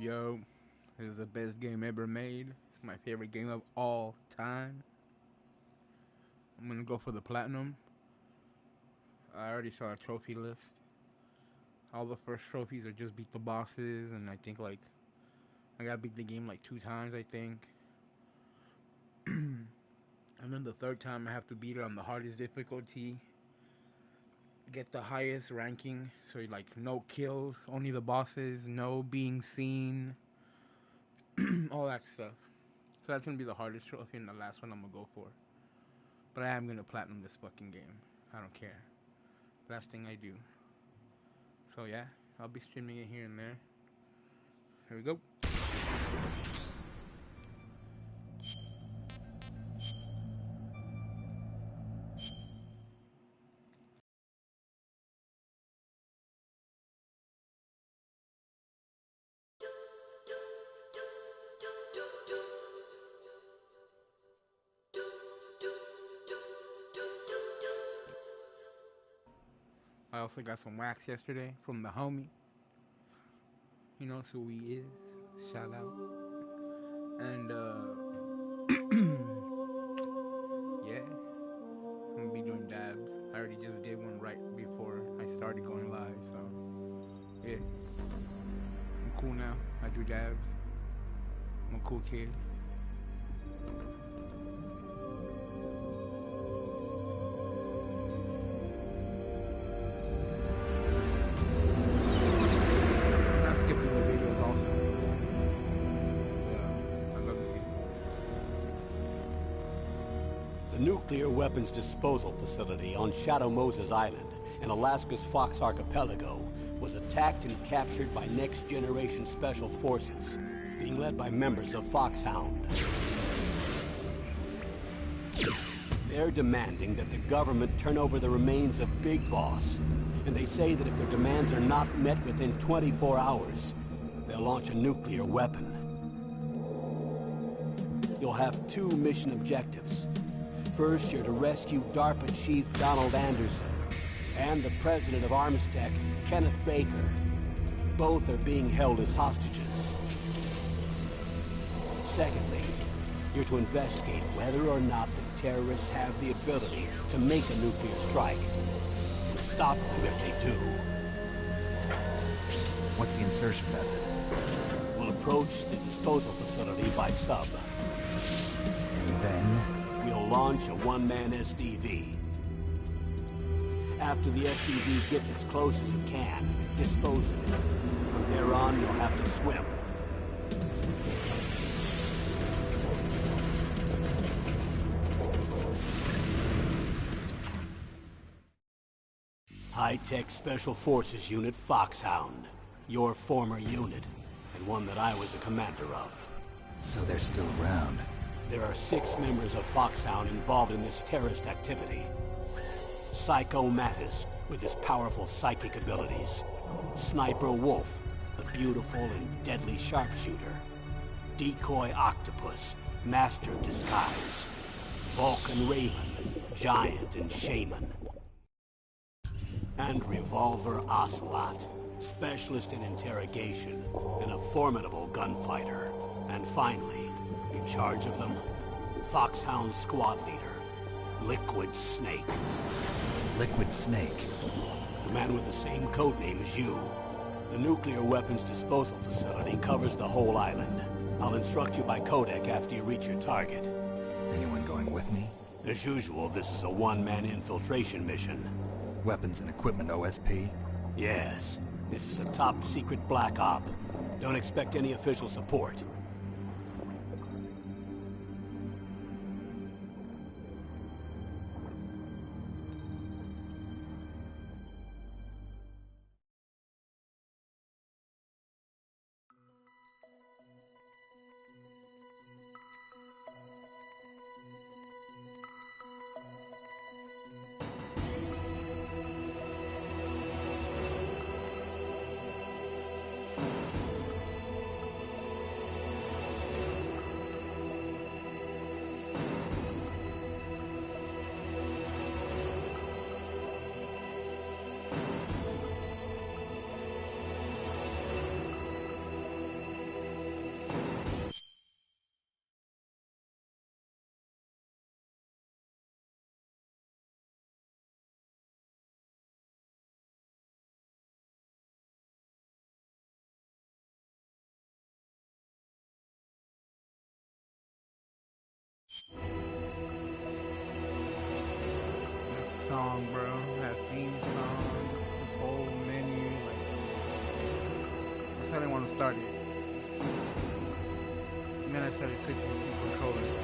Yo, this is the best game ever made. It's my favorite game of all time. I'm gonna go for the platinum. I already saw a trophy list. All the first trophies are just beat the bosses, and I think like I gotta beat the game like 2 times. I think, and then the third time I have to beat it on the hardest difficulty. Get the highest ranking, so like no kills, only the bosses, no being seen, all that stuff. So that's gonna be the hardest trophy, and the last one I'm gonna go for. But I am gonna platinum this fucking game. I don't care. Last thing I do. So yeah, I'll be streaming it here and there. Here we go. I also got some wax yesterday from the homie. He knows who he is. Shout out. And yeah, I'm gonna be doing dabs. I already just did one right before I started going live, so yeah. I'm cool now. I do dabs. I'm a cool kid. I'm not skipping the videos also. I love to see. The nuclear weapons disposal facility on Shadow Moses Island in Alaska's Fox Archipelago was attacked and captured by next-generation special forces, being led by members of Foxhound. They're demanding that the government turn over the remains of Big Boss, and they say that if their demands are not met within 24 hours, they'll launch a nuclear weapon. You'll have 2 mission objectives. First, you're to rescue DARPA Chief Donald Anderson and the president of Armstech, Kenneth Baker. Both are being held as hostages. Secondly, you're to investigate whether or not the terrorists have the ability to make a nuclear strike, and stop them if they do. What's the insertion method? We'll approach the disposal facility by sub. And then? We'll launch a one-man SDV. After the SDV gets as close as it can, dispose of it. From there on, you'll have to swim. High-Tech Special Forces Unit Foxhound. Your former unit, and one that I was a commander of. So they're still around. There are 6 members of Foxhound involved in this terrorist activity. Psycho Mattis, with his powerful psychic abilities. Sniper Wolf, a beautiful and deadly sharpshooter. Decoy Octopus, master of disguise. Vulcan Raven, giant and shaman. And Revolver Ocelot, specialist in interrogation and a formidable gunfighter. And finally, in charge of them, Foxhound squad leader, Liquid Snake. Liquid Snake? The man with the same codename as you. The nuclear weapons disposal facility covers the whole island. I'll instruct you by codec after you reach your target. Anyone going with me? As usual, this is a one-man infiltration mission. Weapons and equipment OSP? Yes. This is a top-secret black op. Don't expect any official support. song, bro. That theme song, this whole menu, like, that's how they want to start it. And then I started switching to controllers too.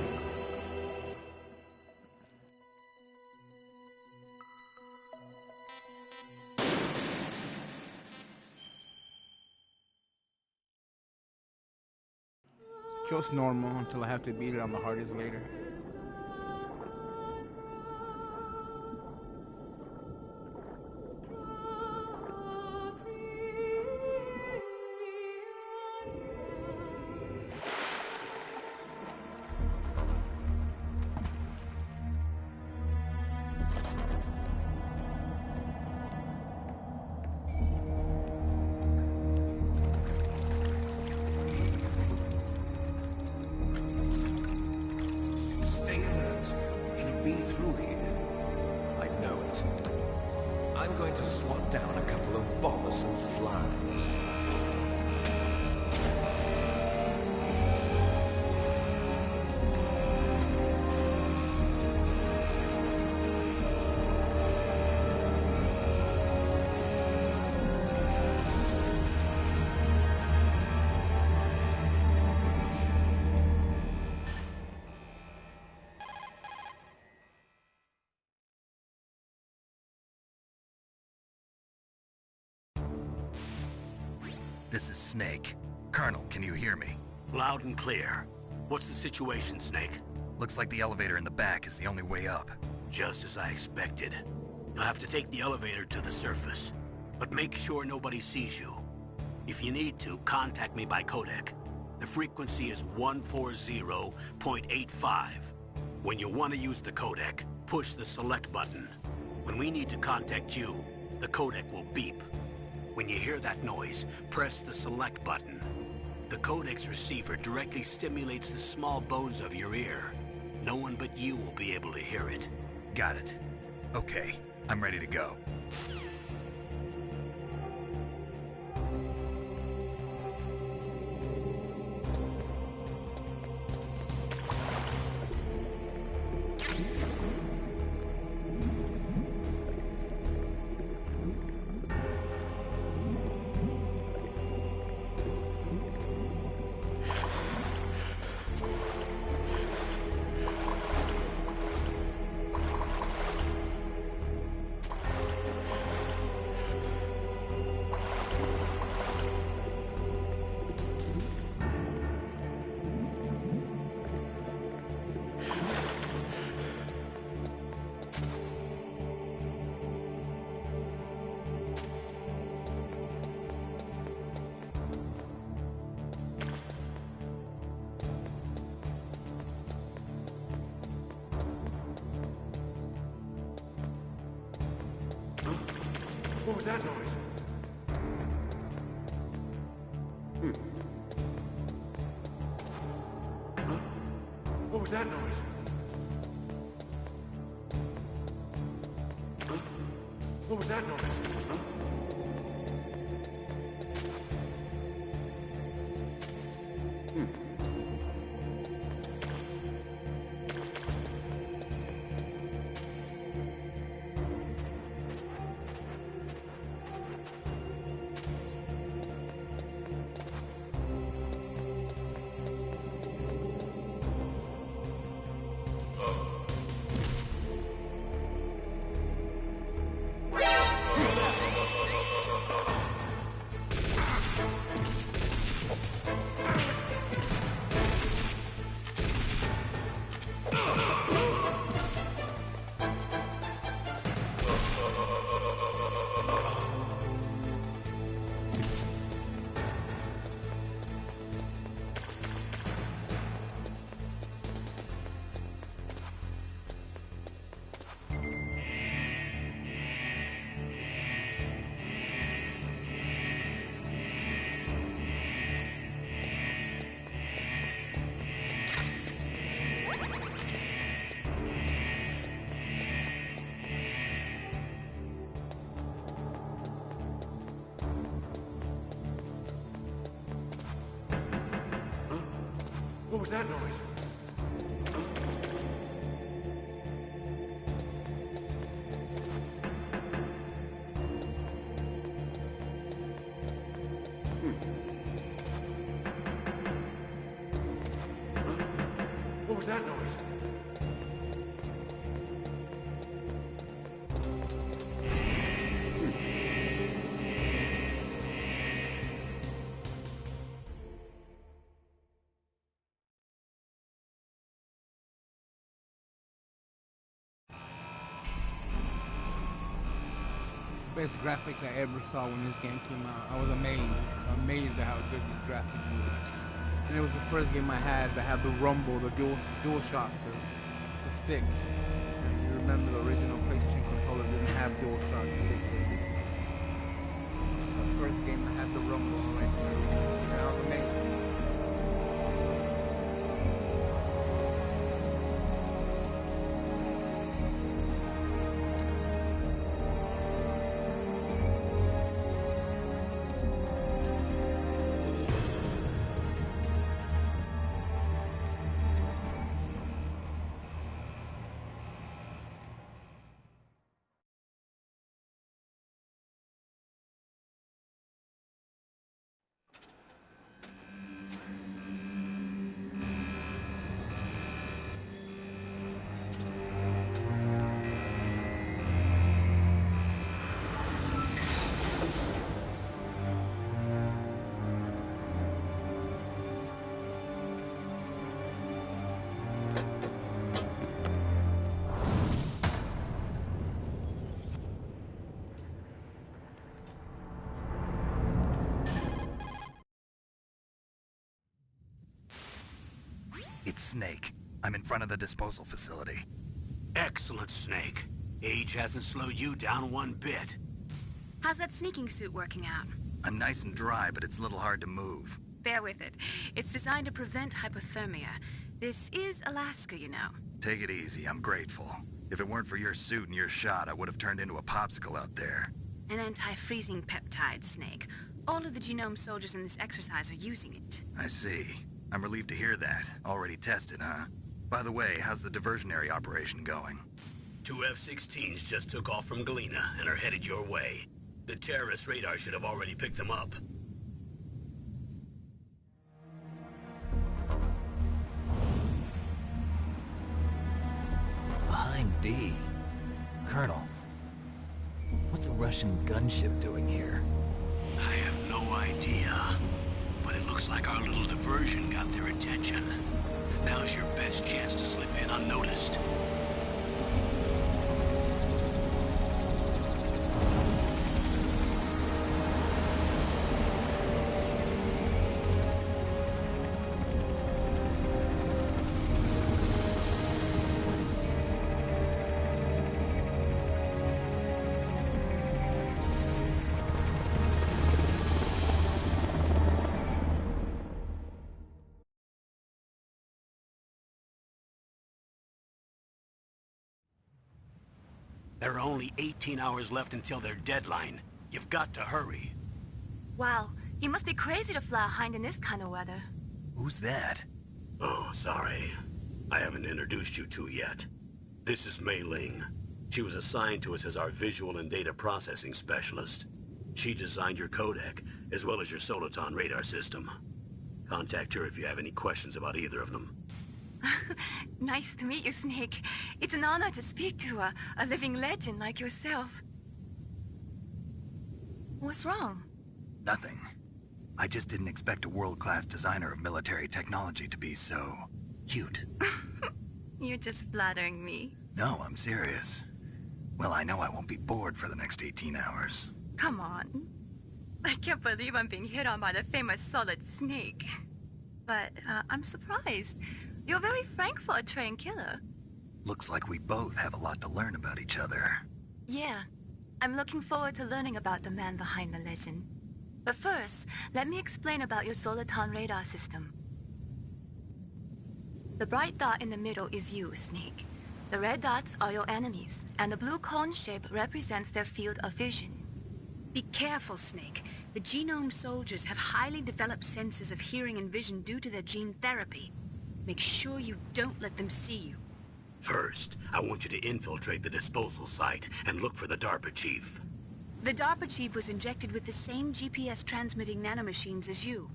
Just normal until I have to beat it on the hardest later. Stay alert. He'll be through here. I know it. I'm going to swat down a couple of bothersome flies. This is Snake. Colonel, can you hear me? Loud and clear. What's the situation, Snake? Looks like the elevator in the back is the only way up. Just as I expected. You'll have to take the elevator to the surface. But make sure nobody sees you. If you need to, contact me by codec. The frequency is 140.85. When you want to use the codec, push the select button. When we need to contact you, the codec will beep. When you hear that noise, press the select button. The codec's receiver directly stimulates the small bones of your ear. No one but you will be able to hear it. Got it. Okay, I'm ready to go. What was that noise? Huh? What was that noise? Huh? What was that noise? Huh? What was that noise? was that noise? Best graphics I ever saw when this game came out. I was amazed at how good these graphics were. And it was the first game I had that had the rumble, the dual shocks, the sticks. And you remember the original PlayStation controller didn't have dual shock sticks. The first game I had the rumble, like, and I was amazed. It's Snake. I'm in front of the disposal facility. Excellent, Snake. Age hasn't slowed you down one bit. How's that sneaking suit working out? I'm nice and dry, but it's a little hard to move. Bear with it. It's designed to prevent hypothermia. This is Alaska, you know. Take it easy, I'm grateful. If it weren't for your suit and your shot, I would have turned into a popsicle out there. An anti-freezing peptide, Snake. All of the genome soldiers in this exercise are using it. I see. I'm relieved to hear that. Already tested, huh? By the way, how's the diversionary operation going? 2 F-16s just took off from Galena and are headed your way. The terrorist radar should have already picked them up. Behind D. Colonel, what's a Russian gunship doing here? I have no idea. But it looks like our little diversion got their attention. Now's your best chance to slip in unnoticed. There are only 18 hours left until their deadline. You've got to hurry. Wow, you must be crazy to fly a hind in this kind of weather. Who's that? Oh, sorry. I haven't introduced you to yet. This is Mei Ling. She was assigned to us as our visual and data processing specialist. She designed your codec, as well as your Soliton radar system. Contact her if you have any questions about either of them. Nice to meet you, Snake. It's an honor to speak to a living legend like yourself. What's wrong? Nothing. I just didn't expect a world-class designer of military technology to be so cute. You're just flattering me. No, I'm serious. Well, I know I won't be bored for the next 18 hours. Come on. I can't believe I'm being hit on by the famous Solid Snake. But I'm surprised. You're very frank for a trained killer. Looks like we both have a lot to learn about each other. Yeah. I'm looking forward to learning about the man behind the legend. But first, let me explain about your Soliton radar system. The bright dot in the middle is you, Snake. The red dots are your enemies, and the blue cone shape represents their field of vision. Be careful, Snake. The genome soldiers have highly developed senses of hearing and vision due to their gene therapy. Make sure you don't let them see you. First, I want you to infiltrate the disposal site and look for the DARPA chief. The DARPA chief was injected with the same GPS transmitting nanomachines as you.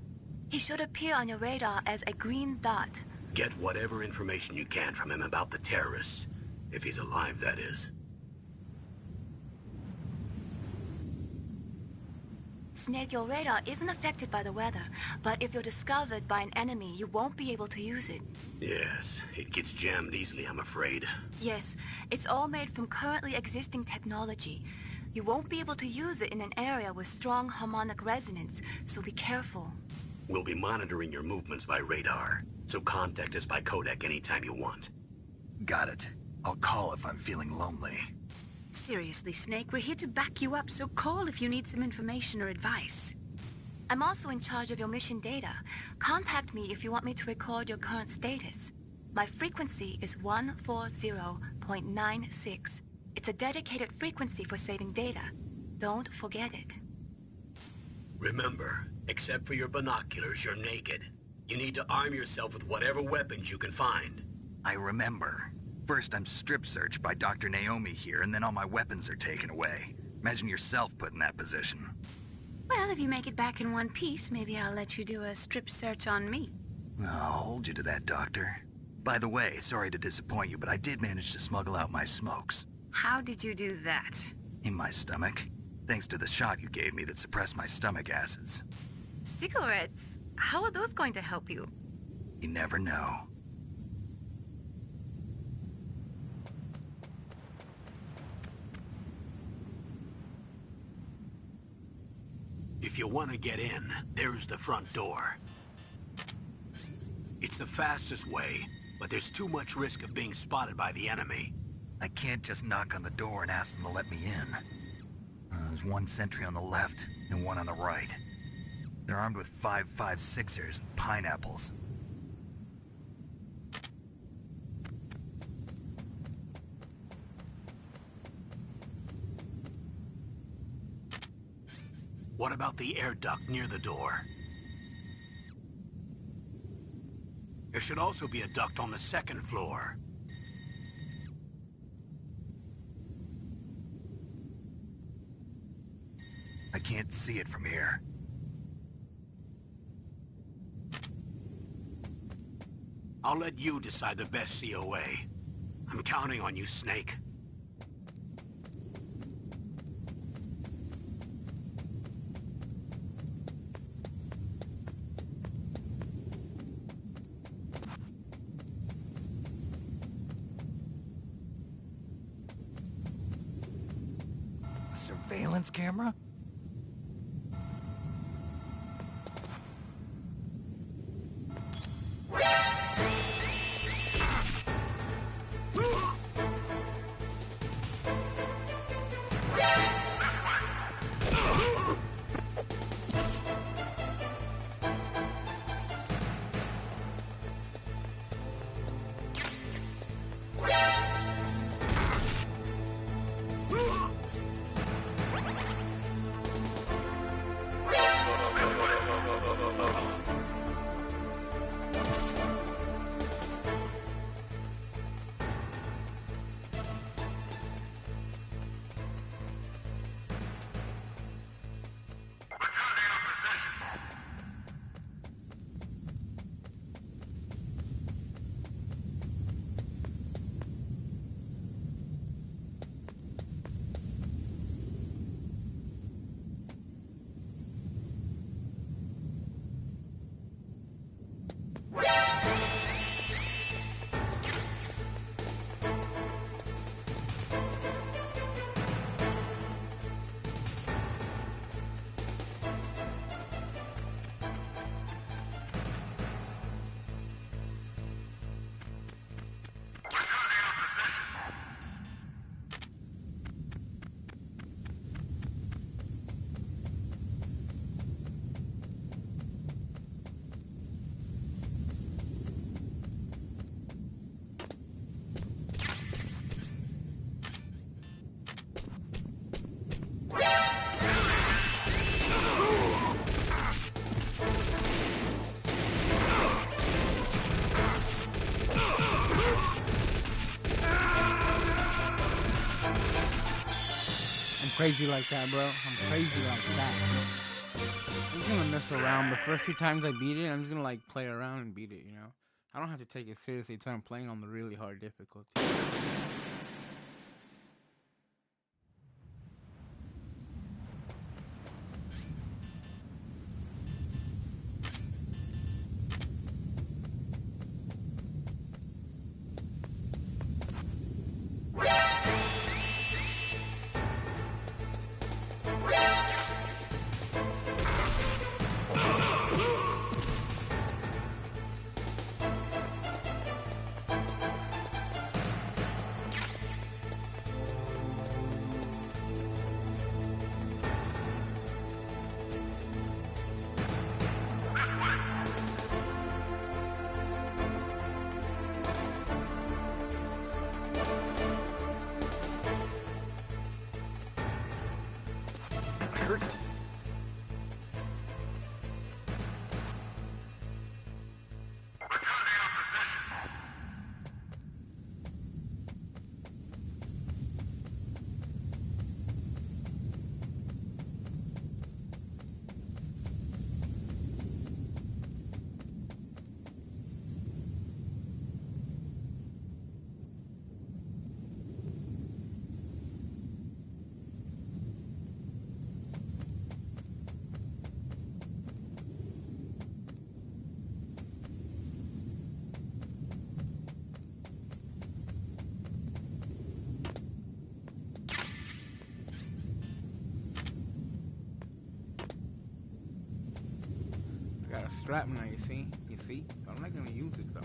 He should appear on your radar as a green dot. Get whatever information you can from him about the terrorists. If he's alive, that is. Snake, your radar isn't affected by the weather, but if you're discovered by an enemy, you won't be able to use it. Yes, it gets jammed easily, I'm afraid. Yes, it's all made from currently existing technology. You won't be able to use it in an area with strong harmonic resonance, so be careful. We'll be monitoring your movements by radar, so contact us by codec anytime you want. Got it. I'll call if I'm feeling lonely. Seriously, Snake, we're here to back you up, so call if you need some information or advice. I'm also in charge of your mission data. Contact me if you want me to record your current status. My frequency is 140.96. It's a dedicated frequency for saving data. Don't forget it. Remember, except for your binoculars, you're naked. You need to arm yourself with whatever weapons you can find. I remember. First, I'm strip searched by Dr. Naomi here, and then all my weapons are taken away. Imagine yourself put in that position. Well, if you make it back in one piece, maybe I'll let you do a strip search on me. I'll hold you to that, Doctor. By the way, sorry to disappoint you, but I did manage to smuggle out my smokes. How did you do that? In my stomach. Thanks to the shot you gave me that suppressed my stomach acids. Cigarettes? How are those going to help you? You never know. If you want to get in, there's the front door. It's the fastest way, but there's too much risk of being spotted by the enemy. I can't just knock on the door and ask them to let me in. There's one sentry on the left and one on the right. They're armed with 5.56ers and pineapples. What about the air duct near the door? There should also be a duct on the second floor. I can't see it from here. I'll let you decide the best COA. I'm counting on you, Snake. A surveillance camera? Crazy like that, bro. I'm crazy like that. I'm just gonna mess around. The first few times I beat it, I'm just gonna like play around and beat it, you know? I don't have to take it seriously until I'm playing on the really hard difficulty. I got a strap now, you see? You see? I'm not gonna use it though.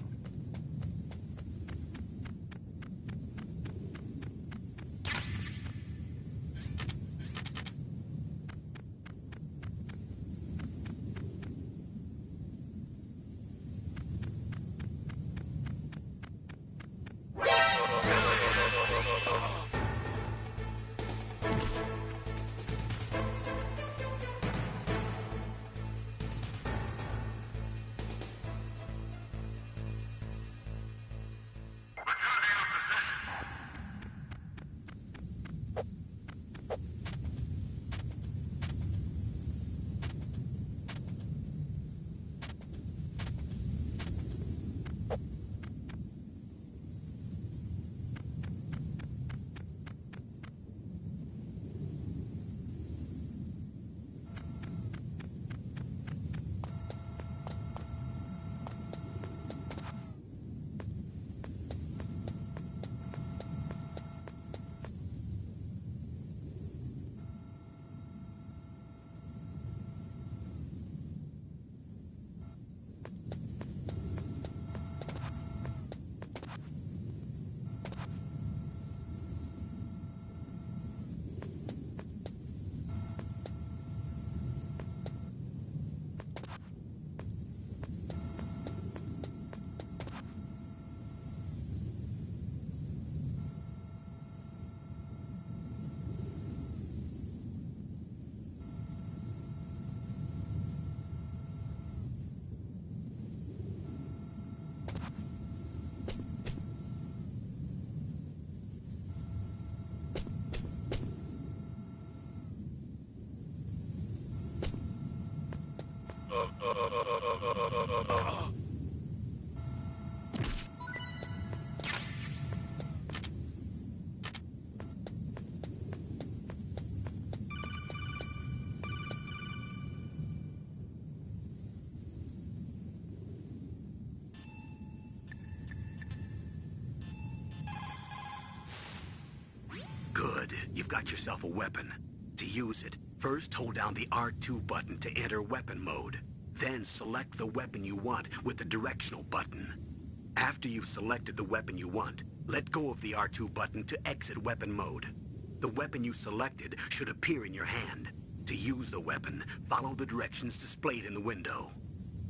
Good. You've got yourself a weapon. To use it, first hold down the R2 button to enter weapon mode. Then select the weapon you want with the directional button. After you've selected the weapon you want, let go of the R2 button to exit weapon mode. The weapon you selected should appear in your hand. To use the weapon, follow the directions displayed in the window.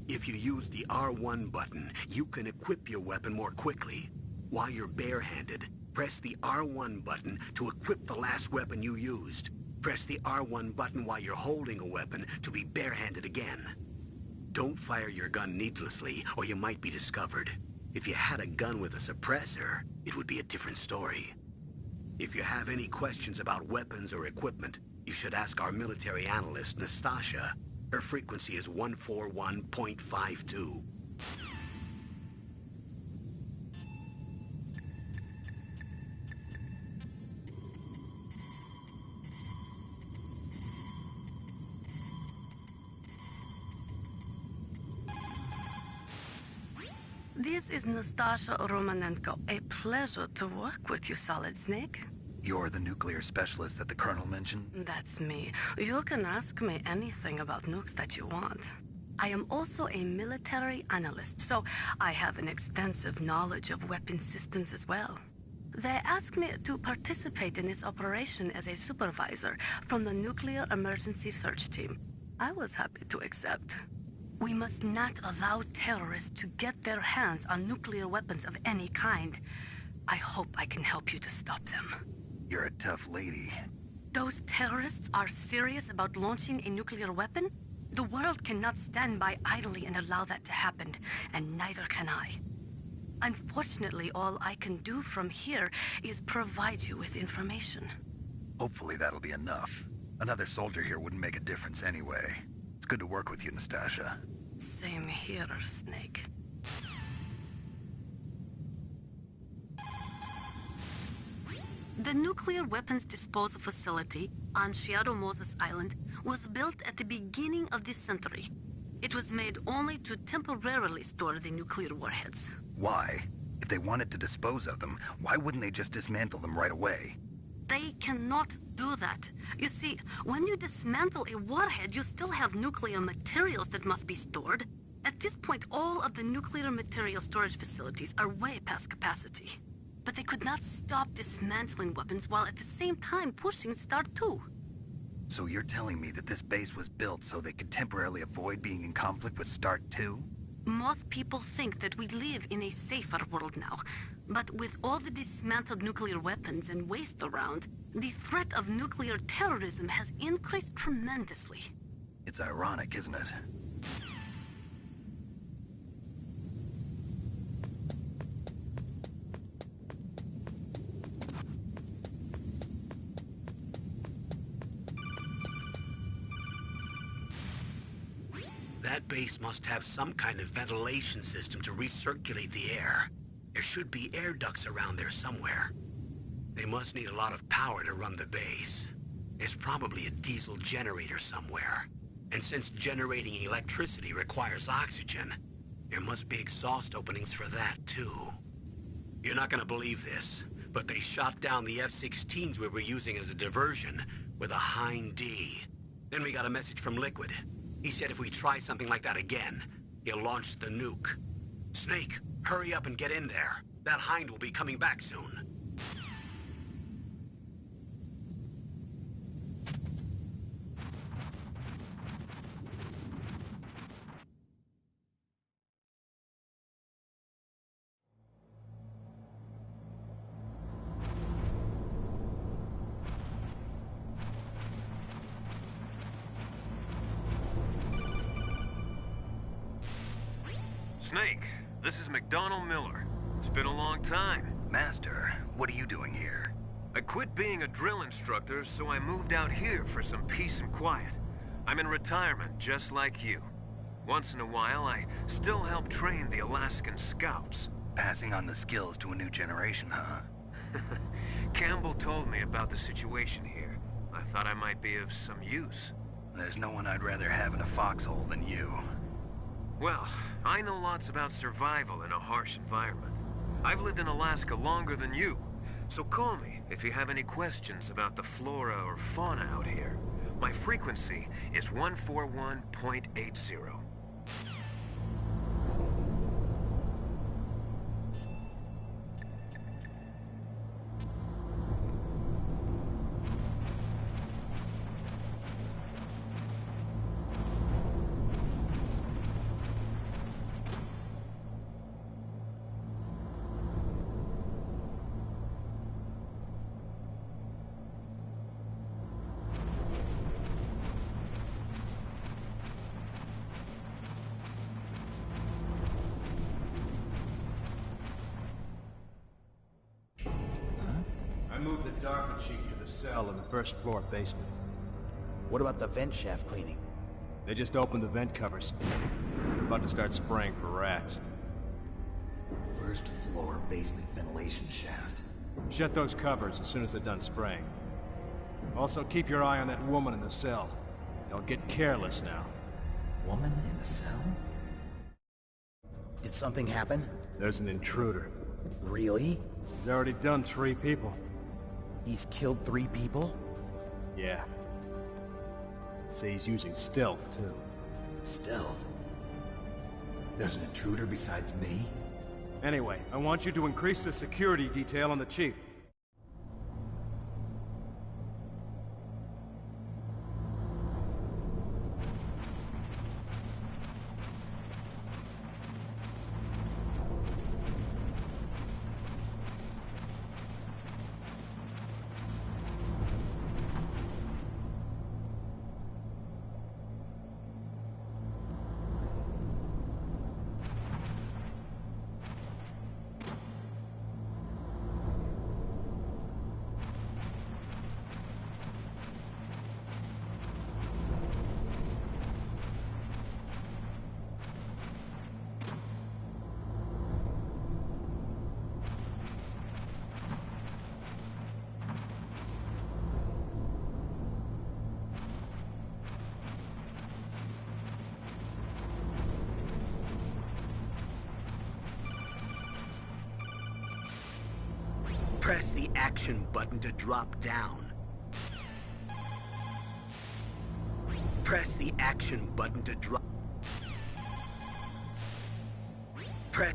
If you use the R1 button, you can equip your weapon more quickly. While you're barehanded, press the R1 button to equip the last weapon you used. Press the R1 button while you're holding a weapon to be barehanded again. Don't fire your gun needlessly, or you might be discovered. If you had a gun with a suppressor, it would be a different story. If you have any questions about weapons or equipment, you should ask our military analyst, Nastasha. Her frequency is 141.52. This is Nastasha Romanenko. A pleasure to work with you, Solid Snake. You're the nuclear specialist that the Colonel mentioned? That's me. You can ask me anything about nukes that you want. I am also a military analyst, so I have an extensive knowledge of weapon systems as well. They asked me to participate in this operation as a supervisor from the Nuclear Emergency Search Team. I was happy to accept. We must not allow terrorists to get their hands on nuclear weapons of any kind. I hope I can help you to stop them. You're a tough lady. Those terrorists are serious about launching a nuclear weapon? The world cannot stand by idly and allow that to happen, and neither can I. Unfortunately, all I can do from here is provide you with information. Hopefully that'll be enough. Another soldier here wouldn't make a difference anyway. It's good to work with you, Nastasha. Same here, Snake. The nuclear weapons disposal facility on Shadow Moses Island was built at the beginning of this century. It was made only to temporarily store the nuclear warheads. Why? If they wanted to dispose of them, why wouldn't they just dismantle them right away? They cannot do that. You see, when you dismantle a warhead, you still have nuclear materials that must be stored. At this point, all of the nuclear material storage facilities are way past capacity. But they could not stop dismantling weapons while at the same time pushing Start 2. So you're telling me that this base was built so they could temporarily avoid being in conflict with Start 2? Most people think that we live in a safer world now. But with all the dismantled nuclear weapons and waste around, the threat of nuclear terrorism has increased tremendously. It's ironic, isn't it? That base must have some kind of ventilation system to recirculate the air. There should be air ducts around there somewhere. They must need a lot of power to run the base. There's probably a diesel generator somewhere. And since generating electricity requires oxygen, there must be exhaust openings for that too. You're not gonna believe this, but they shot down the F-16s we were using as a diversion with a Hind D. Then we got a message from Liquid. He said if we try something like that again, he'll launch the nuke. Snake, hurry up and get in there. That Hind will be coming back soon. Snake, this is McDonald Miller. It's been a long time. Master, what are you doing here? I quit being a drill instructor, so I moved out here for some peace and quiet. I'm in retirement, just like you. Once in a while, I still help train the Alaskan Scouts. Passing on the skills to a new generation, huh? Campbell told me about the situation here. I thought I might be of some use. There's no one I'd rather have in a foxhole than you. Well, I know lots about survival in a harsh environment. I've lived in Alaska longer than you, so call me if you have any questions about the flora or fauna out here. My frequency is 141.80. I moved the Darker Chief to the cell in the first floor basement. What about the vent shaft cleaning? They just opened the vent covers. They're about to start spraying for rats. First floor basement ventilation shaft. Shut those covers as soon as they're done spraying. Also, keep your eye on that woman in the cell. Don't get careless now. Woman in the cell? Did something happen? There's an intruder. Really? He's already done 3 people. He's killed 3 people? Yeah. See, he's using stealth, too. Stealth? There's an intruder besides me? Anyway, I want you to increase the security detail on the chief. Press the action button to drop down. Press the action button to drop... Press...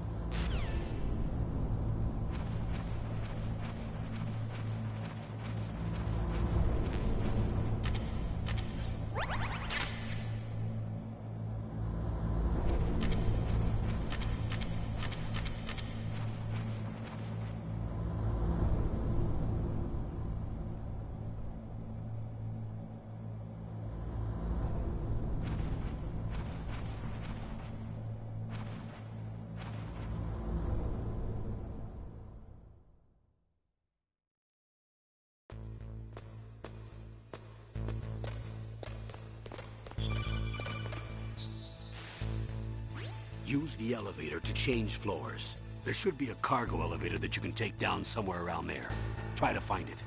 Use the elevator to change floors. There should be a cargo elevator that you can take down somewhere around there. Try to find it.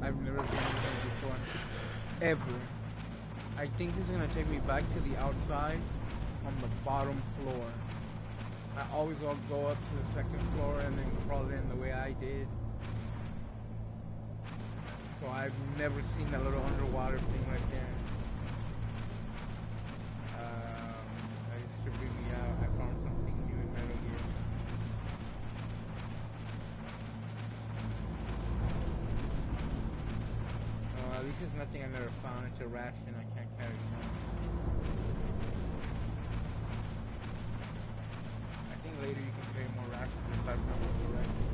I've never been here before. Ever. I think this is gonna take me back to the outside on the bottom floor. I always will go up to the second floor and then crawl in the way I did. So I've never seen that little underwater thing right there. That used to bring me out. I found something new in Metal Gear. At least it's nothing I never found. It's a ration I can't carry now. I think later you can carry more rations if I remember correctly.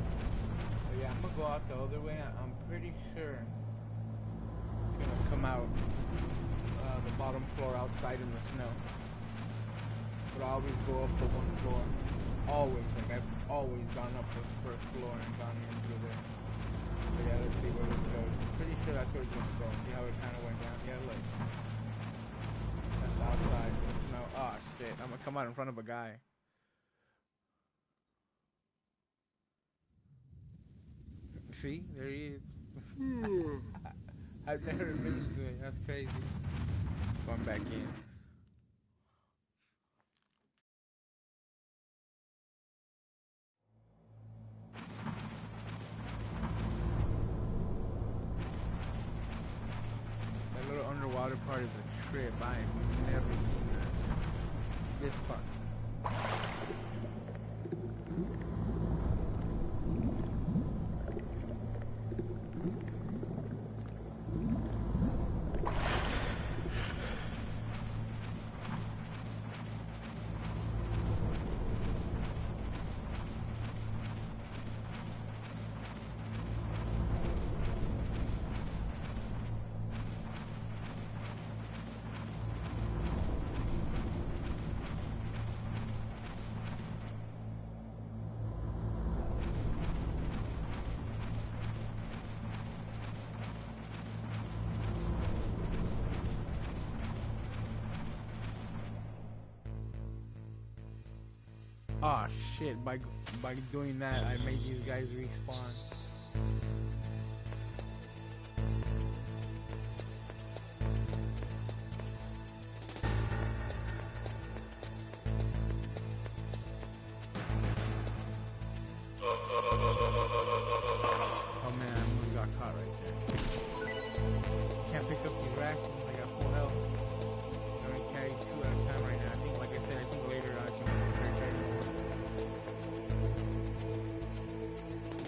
But yeah, I'm gonna go out the other way. I'm pretty sure it's gonna come out the bottom floor outside in the snow. But I always go up the one floor. Always. Like I've always gone up the first floor and gone in through there. But yeah, let's see where this goes. Pretty sure that's where it's gonna go. See how it kind of went down? Yeah, look. That's outside in the snow. Oh shit! I'm gonna come out in front of a guy. See, there he is. I've never been to it. That's crazy. Going back in. That little underwater part is a trip. I have never seen that. This part. Oh shit, by doing that, I made these guys respawn. Oh man, I almost got caught right there. Can't pick up these rations, I got full health. I only carry 2 at a time right now. I think, like I said, I think later I can carry more.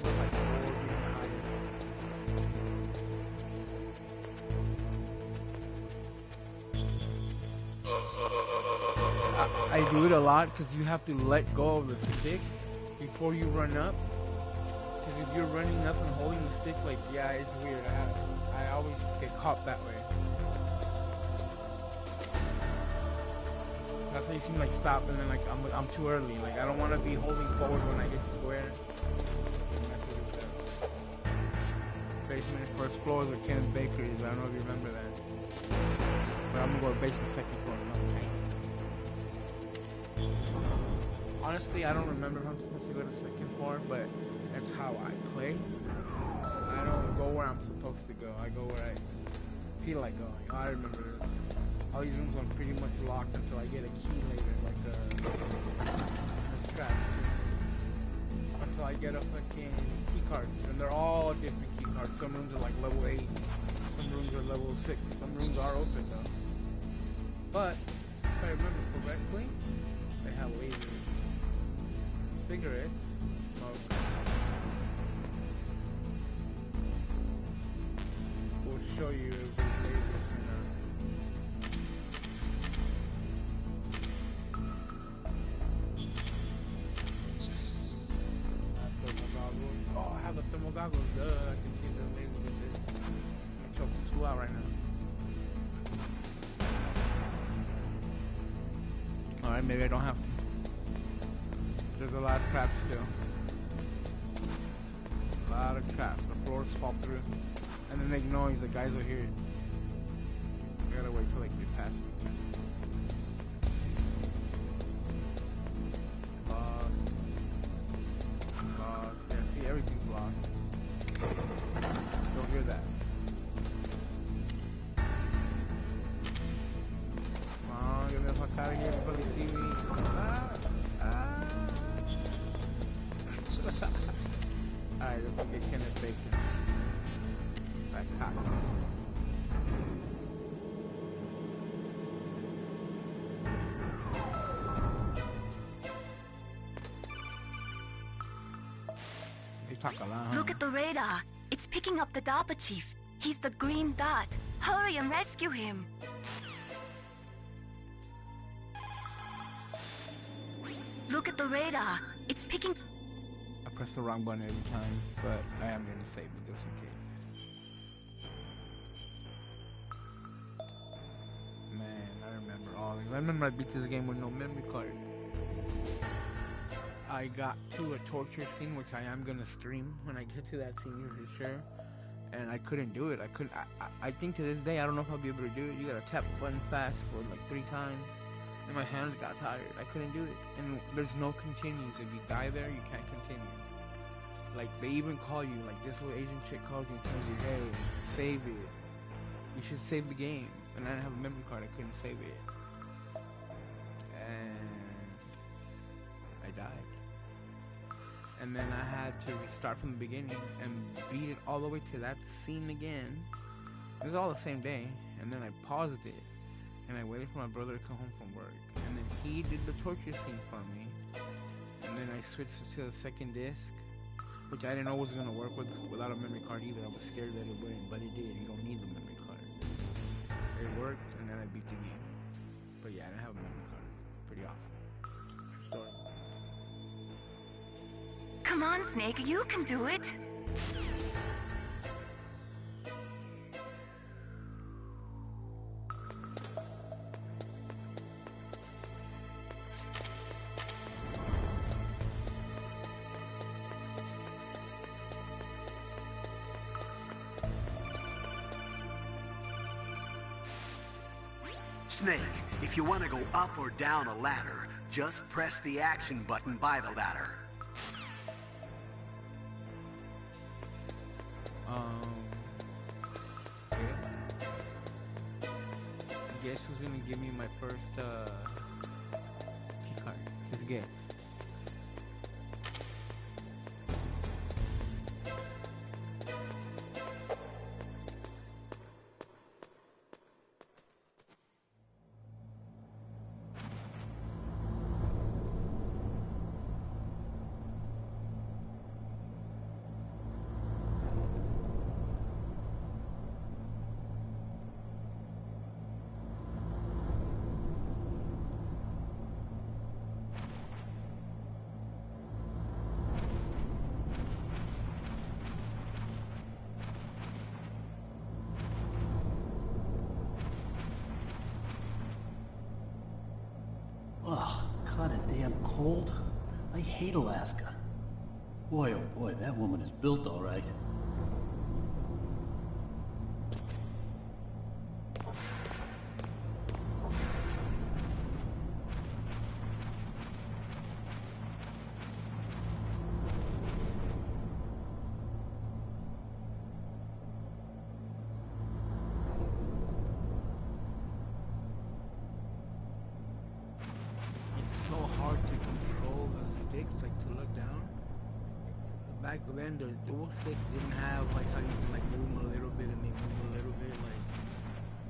Like 4 being the highest. I do it a lot because you have to let go of the stick before you run up. Because if you're running up and holding the stick, like, yeah, it's weird. I always get caught that way. That's how you seem like stop and then like I'm too early. Like I don't want to be holding forward when I get square. And that's what it does. Basement first floor is where Ken's Bakery is. I don't know if you remember that. But I'm gonna go to basement second floor. No, honestly, I don't remember if I'm supposed to go to second floor, but that's how I play. I don't go where I'm supposed to go. I go where I feel like going. I remember all these rooms are pretty much locked until I get a key later, like a strap. Until I get a fucking key card, and they're all different key cards. Some rooms are like level 8, some rooms are level 6, some rooms are open though. But if I remember correctly, they have lasers, cigarettes, smoke. We'll show you if there's lasers or not. Oh, I have the thermal goggles. Duh, I can see the lasers with this. I'm gonna choke this fool out right now. Alright, maybe I don't have to. There's a lot of traps still. A lot of traps. The floors fall through. And then they make noise, the guys will hear it. I gotta wait till they get past me too. Yeah, see, everything's locked. Don't hear that. talk a lot, huh? Look at the radar. It's picking up the DARPA chief. He's the green dot. Hurry and rescue him. Look at the radar. It's picking... I press the wrong button every time, but I am gonna save it just in case. Man, I remember all this. I remember I beat this game with no memory card. I got to a torture scene, which I am gonna stream when I get to that scene for sure. And I couldn't do it. I think to this day, I don't know if I'll be able to do it. You gotta tap the button fast for like 3 times. And my hands got tired. I couldn't do it. And there's no continues. If you die there, you can't continue. Like, they even call you, like, this little Asian chick calls you and tells you, hey, save it. You should save the game. And I didn't have a memory card. I couldn't save it. And I died. And then I had to restart from the beginning and beat it all the way to that scene again. It was all the same day. And then I paused it. And I waited for my brother to come home from work. And then he did the torture scene for me. And then I switched to the second disc, which I didn't know was going to work without a memory card either. I was scared that it wouldn't, but it did. You don't need the memory card. It worked, and then I beat the game. But yeah, I didn't have a memory card. Pretty awesome. True story. Come on, Snake. You can do it. Snake, if you want to go up or down a ladder, just press the action button by the ladder. Yeah. Guess who's gonna give me my first key card? Just guess. Ugh, kinda damn cold. I hate Alaska. Boy, oh boy, that woman is built all right. So hard to control the sticks, like to look down. Back then, the dual sticks didn't have like how you can like move them a little bit and they move a little bit, like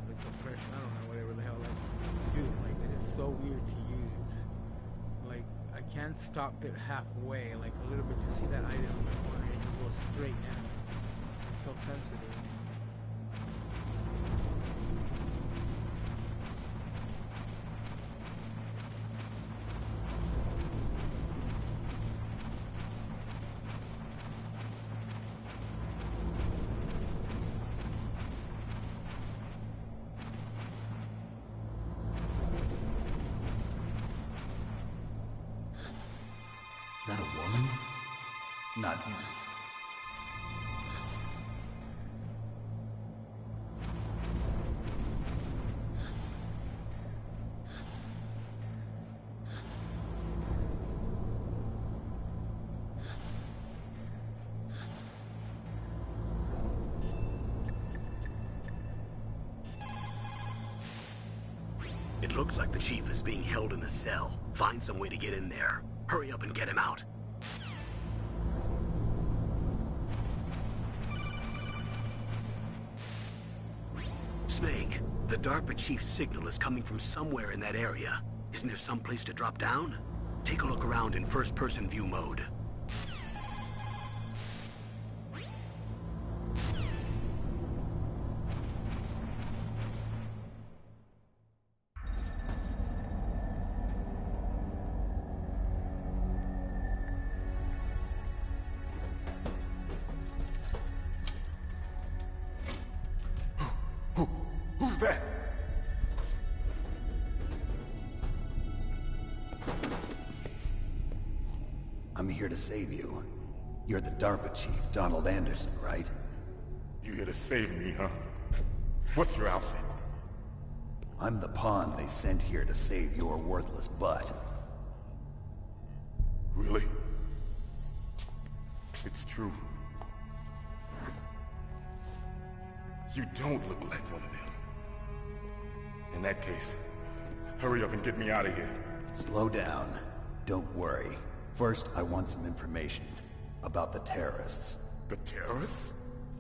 the compression. I don't know, whatever the hell. Like, dude, like this is so weird to use. Like, I can't stop it halfway, like a little bit to see that item in the corner and just go straight down. It's so sensitive. Is that a woman? Not here. It looks like the chief is being held in a cell. Find some way to get in there. Hurry up and get him out. Snake, the DARPA chief's signal is coming from somewhere in that area. Isn't there some place to drop down? Take a look around in first-person view mode. that? I'm here to save you. You're the DARPA chief, Donald Anderson, right? You here to save me, huh? What's your outfit? I'm the pawn they sent here to save your worthless butt. Really? It's true. You don't look like one of them. In that case, hurry up and get me out of here. Slow down. Don't worry. First, I want some information about the terrorists. The terrorists?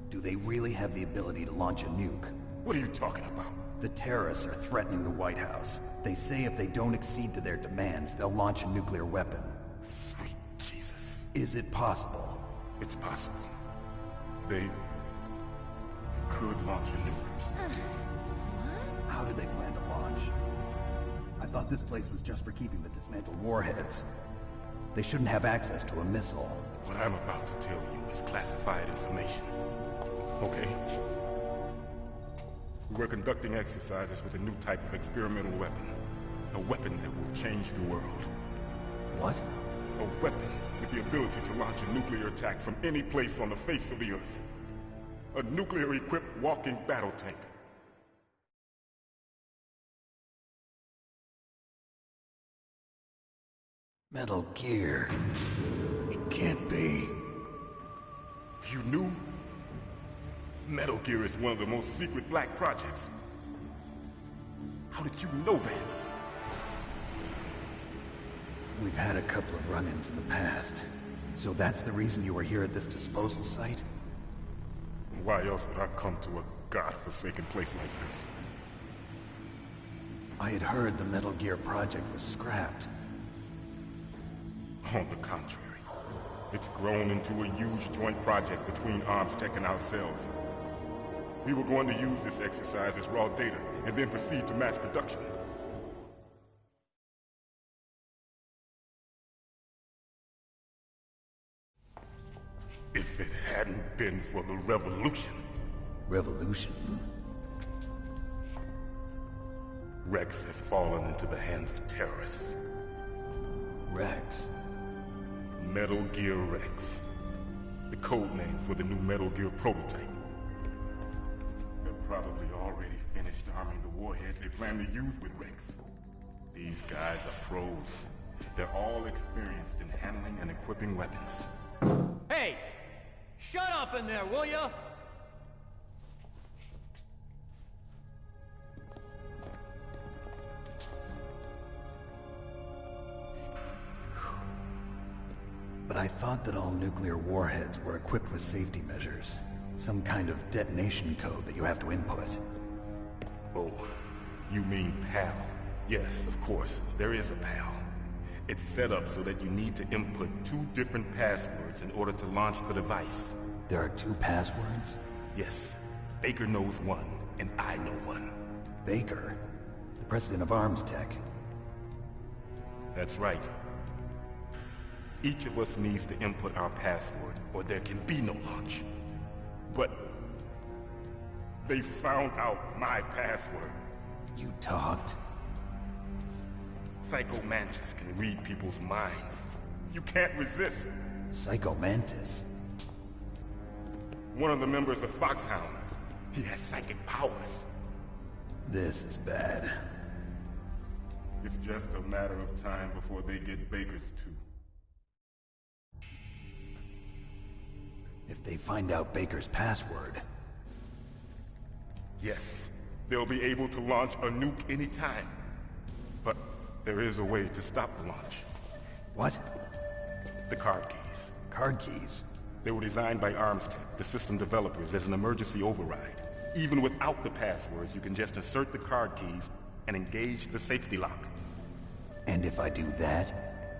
Do they really have the ability to launch a nuke? What are you talking about? The terrorists are threatening the White House. They say if they don't accede to their demands, they'll launch a nuclear weapon. Sweet Jesus. Is it possible? It's possible. They could launch a nuke. How do they plan to launch? I thought this place was just for keeping the dismantled warheads. They shouldn't have access to a missile. What I'm about to tell you is classified information. Okay? We're conducting exercises with a new type of experimental weapon. A weapon that will change the world. What? A weapon with the ability to launch a nuclear attack from any place on the face of the Earth. A nuclear-equipped walking battle tank. Metal Gear. It can't be. You knew? Metal Gear is one of the most secret black projects. How did you know that? We've had a couple of run-ins in the past. So that's the reason you were here at this disposal site? Why else would I come to a godforsaken place like this? I had heard the Metal Gear project was scrapped. On the contrary, it's grown into a huge joint project between ArmsTech and ourselves. We were going to use this exercise as raw data, and then proceed to mass production. If it hadn't been for the revolution... Revolution? Rex has fallen into the hands of terrorists. Rex? Metal Gear Rex. The code name for the new Metal Gear prototype. They're probably already finished arming the warhead they plan to use with Rex. These guys are pros. They're all experienced in handling and equipping weapons. Hey! Shut up in there, will ya? But I thought that all nuclear warheads were equipped with safety measures. Some kind of detonation code that you have to input. Oh, you mean PAL? Yes, of course, there is a PAL. It's set up so that you need to input 2 different passwords in order to launch the device. There are 2 passwords? Yes. Baker knows one, and I know one. Baker? The president of ArmsTech? That's right. Each of us needs to input our password, or there can be no launch. But... they found out my password. You talked? Psycho Mantis can read people's minds. You can't resist. Psycho Mantis? One of the members of Foxhound. He has psychic powers. This is bad. It's just a matter of time before they get Baker's too. If they find out Baker's password... Yes, they'll be able to launch a nuke anytime. But there is a way to stop the launch. What? The card keys. Card keys? They were designed by ArmsTech, the system developers, as an emergency override. Even without the passwords, you can just insert the card keys and engage the safety lock. And if I do that?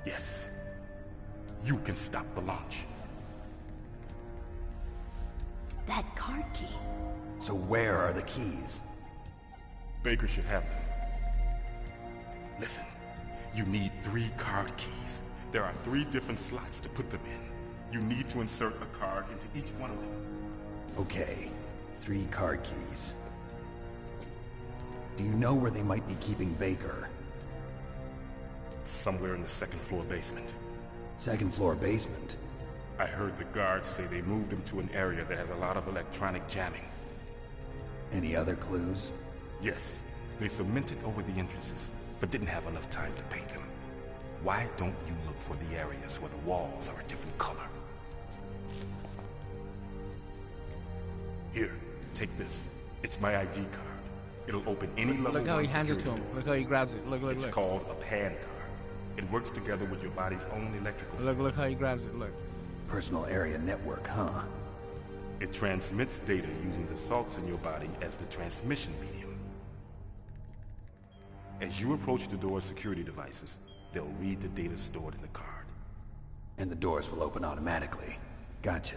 Yes. You can stop the launch. That card key. So where are the keys? Baker should have them. Listen, you need 3 card keys. There are 3 different slots to put them in. You need to insert a card into each one of them. Okay, 3 card keys. Do you know where they might be keeping Baker? Somewhere in the second floor basement. Second floor basement? I heard the guards say they moved him to an area that has a lot of electronic jamming. Any other clues? Yes. They cemented over the entrances, but didn't have enough time to paint them. Why don't you look for the areas where the walls are a different color? Here, take this. It's my ID card. It'll open any level 1 Look how he hands it to security him. door. Look how he grabs it. Look, It's called a PAN card. It works together with your body's own electrical field. Look how he grabs it. Look. Personal area network, huh? It transmits data using the salts in your body as the transmission medium. As you approach the door's security devices, they'll read the data stored in the card. And the doors will open automatically. Gotcha.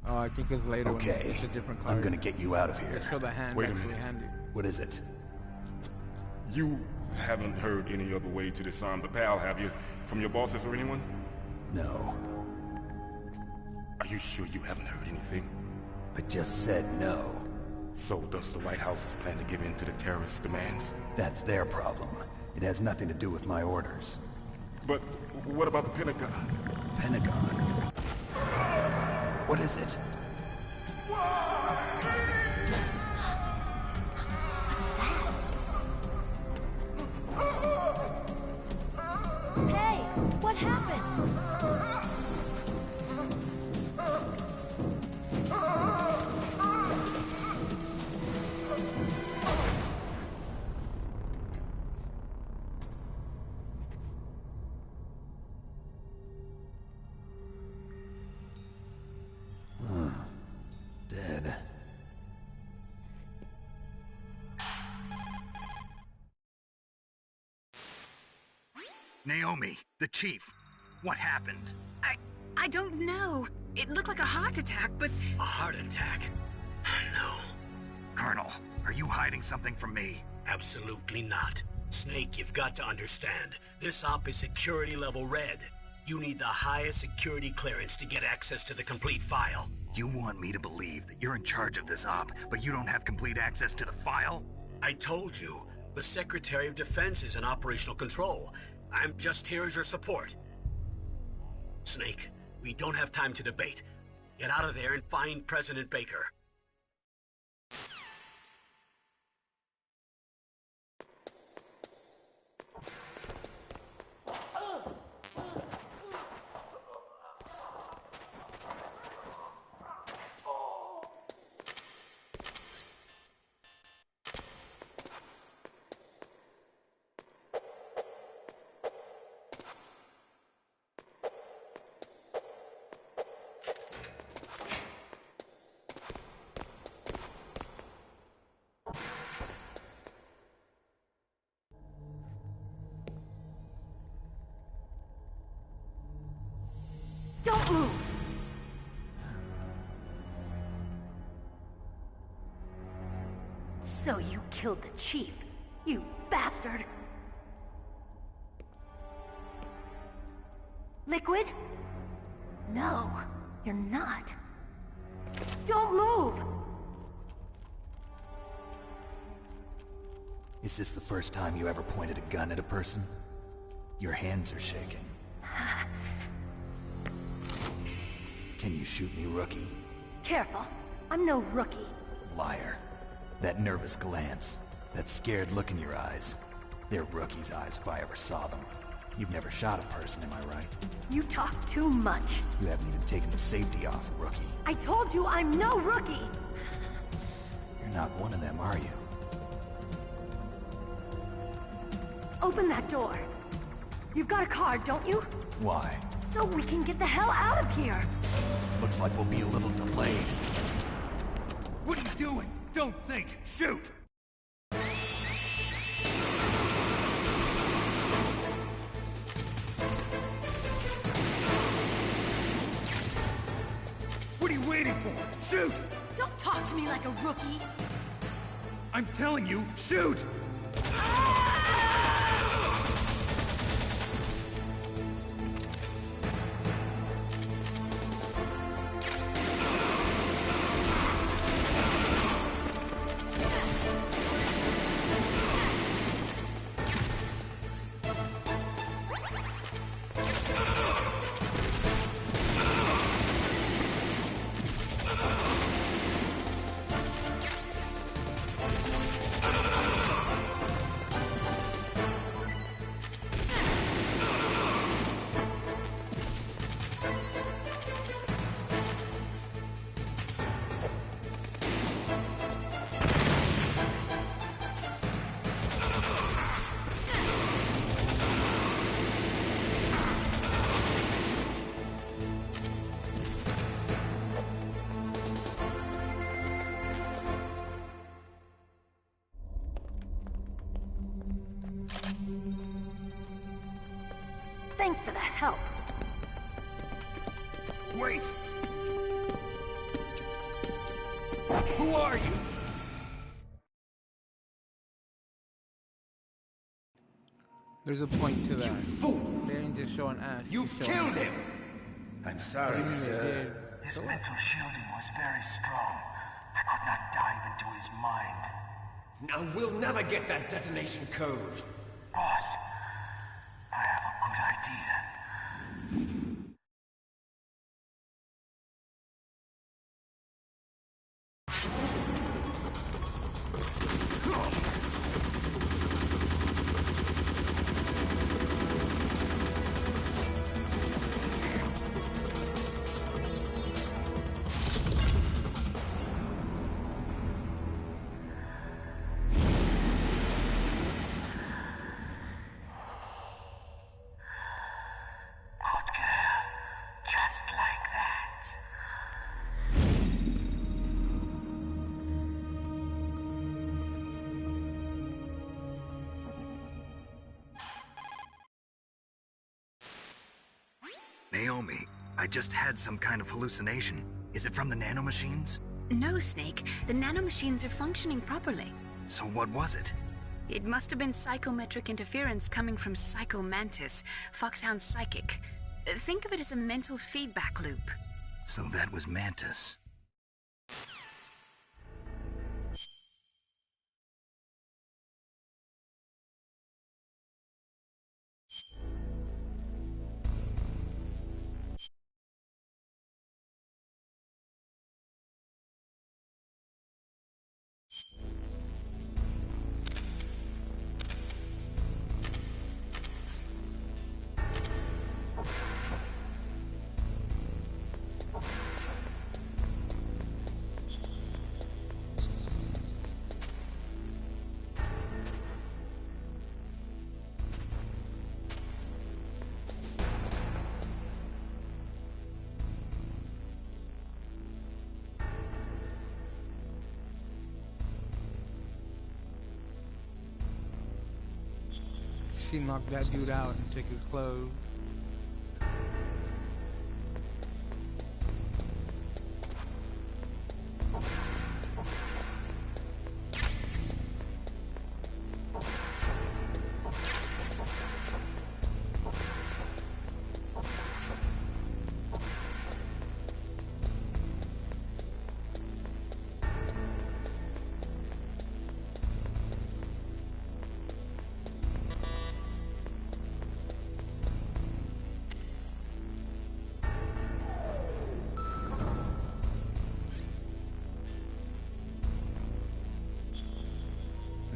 Oh, I think it's later. Okay, when it's a different card. I'm gonna get you out of here. Let's show the hand. Wait a actually minute. handy. What is it? You haven't heard any other way to disarm the PAL, have you? From your bosses or anyone? No. Are you sure you haven't heard anything? I just said no. So does the White House plan to give in to the terrorists' demands? That's their problem. It has nothing to do with my orders. But what about the Pentagon? Pentagon? What is it? Hey, what happened? Dead. Naomi, the chief. What happened? I don't know. It looked like a heart attack, but... A heart attack? No. Colonel, are you hiding something from me? Absolutely not. Snake, you've got to understand. This op is security level red. You need the highest security clearance to get access to the complete file. You want me to believe that you're in charge of this op, but you don't have complete access to the file? I told you, the Secretary of Defense is in operational control. I'm just here as your support. Snake, we don't have time to debate. Get out of there and find President Baker. Don't move! So you killed the chief, you bastard! Liquid? No, you're not. Don't move! Is this the first time you ever pointed a gun at a person? Your hands are shaking. Can you shoot me, rookie? Careful, I'm no rookie. Liar. That nervous glance, that scared look in your eyes. They're rookies' eyes if I ever saw them. You've never shot a person, am I right? You talk too much. You haven't even taken the safety off, rookie. I told you I'm no rookie! You're not one of them, are you? Open that door. You've got a card, don't you? Why? So we can get the hell out of here! Looks like we'll be a little delayed. What are you doing? Don't think! Shoot! What are you waiting for? Shoot! Don't talk to me like a rookie! I'm telling you, shoot! help. Wait! Who are you? There's a point to that. Fool! They didn't just show an ass. You've killed him! I'm sorry, sir. His mental shielding was very strong. I could not dive into his mind. Now we'll never get that detonation code. Boss, I have a good idea. Naomi, I just had some kind of hallucination. Is it from the nanomachines? No, Snake. The nanomachines are functioning properly. So what was it? It must have been psychometric interference coming from Psycho Mantis, Foxhound's psychic. Think of it as a mental feedback loop. So that was Mantis. She knocked that dude out and took his clothes.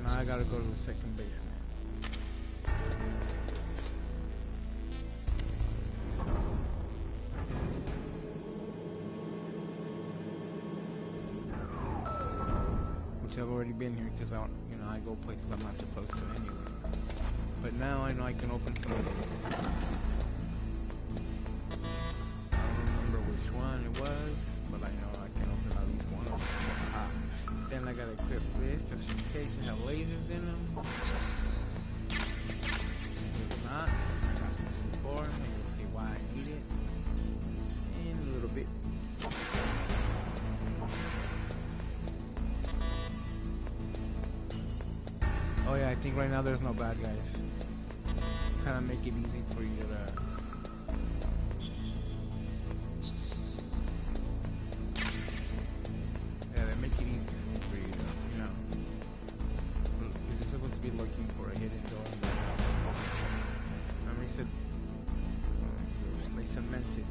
I gotta go to the second basement. Which I've already been here because I go places I'm not supposed to anyway. But now I know I can open some of these. I don't remember which one it was, but I know I can open at least one of them. Then I gotta equip this just in case they have lasers in them. If not, I got some C4 and you'll see why I need it in a little bit. Oh yeah, I think right now there's no bad guys. Kinda make it easy for you to make it easier for you to, you're supposed to be looking for a hidden door. Remember he said, they cemented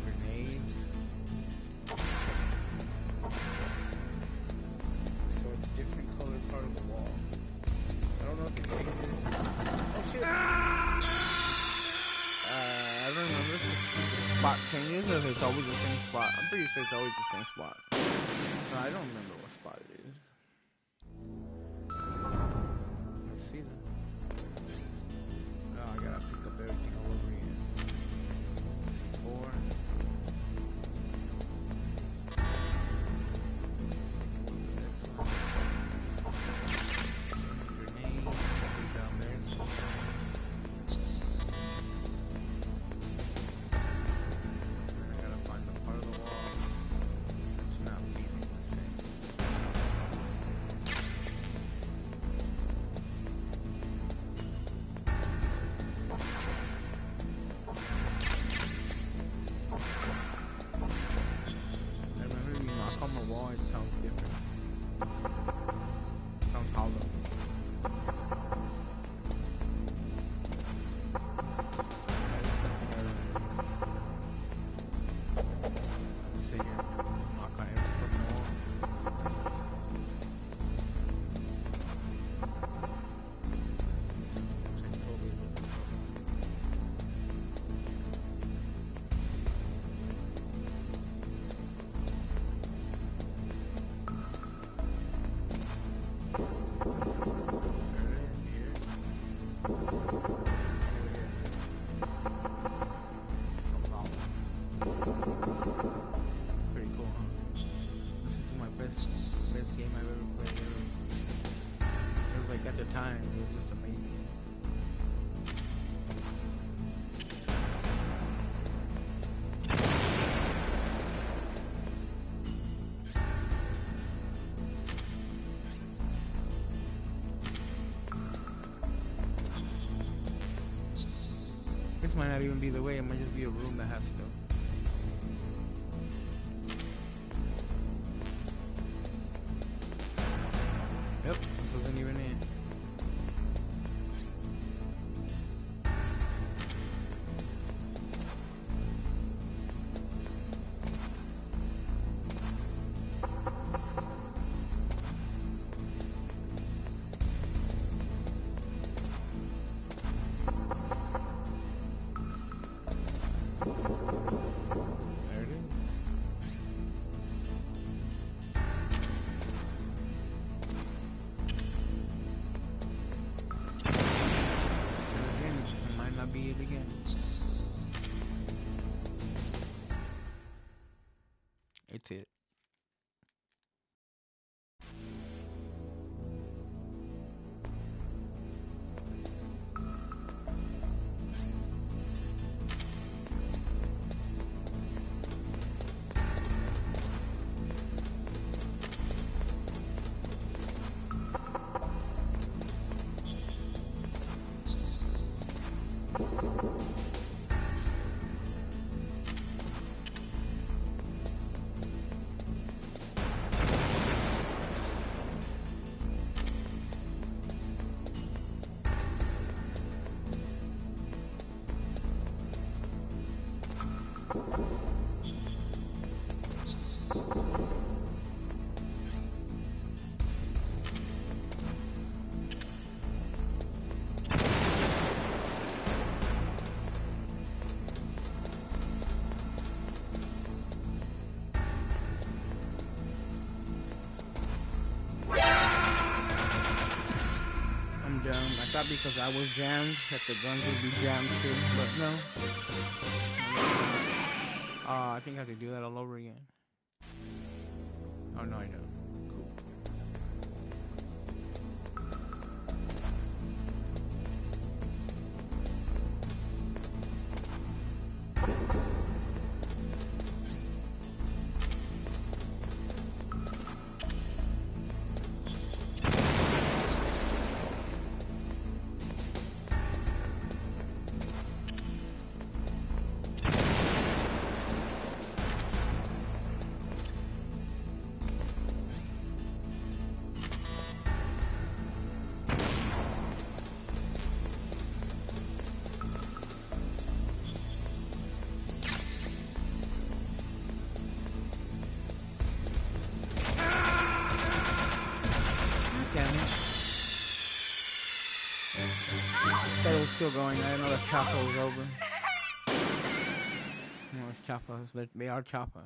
grenades. So it's a different colored part of the wall. I don't know if it changes. Oh shit! I don't remember if the spot changes or if it's always the same spot. I'm pretty sure it's always the same spot. No, I don't remember what spot it is. Let's see then. Oh, I gotta pick up everything all over again. C4. This one. Grenade. it sounds different. Sounds hollow. Time. It was just amazing. This might not even be the way. It might just be a room that has stuff. Yep, this wasn't even it. Be it again. It's it. I thought because I was jammed that the guns would be jammed too, but no. I think I have to do that all over again. Oh no, I don't. It was still going. I didn't know that Chopper was over. No, it's Chopper. They are Chopper.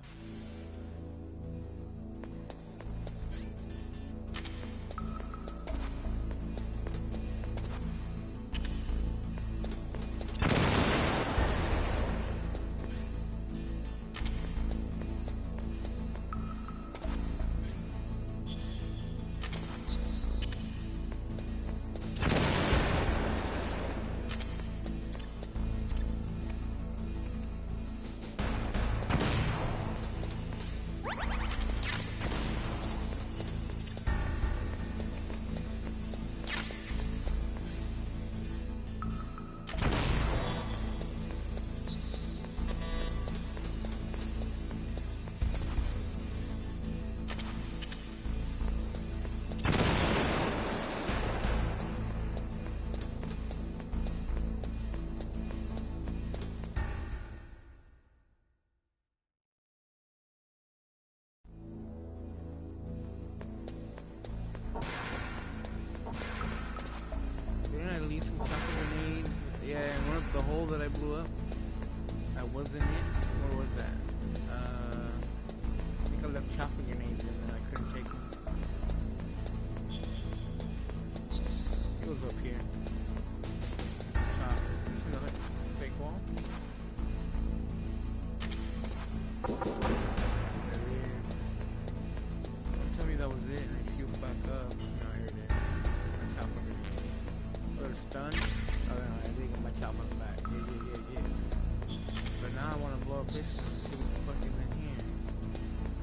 I want to blow up this one and see what the fuck is in here.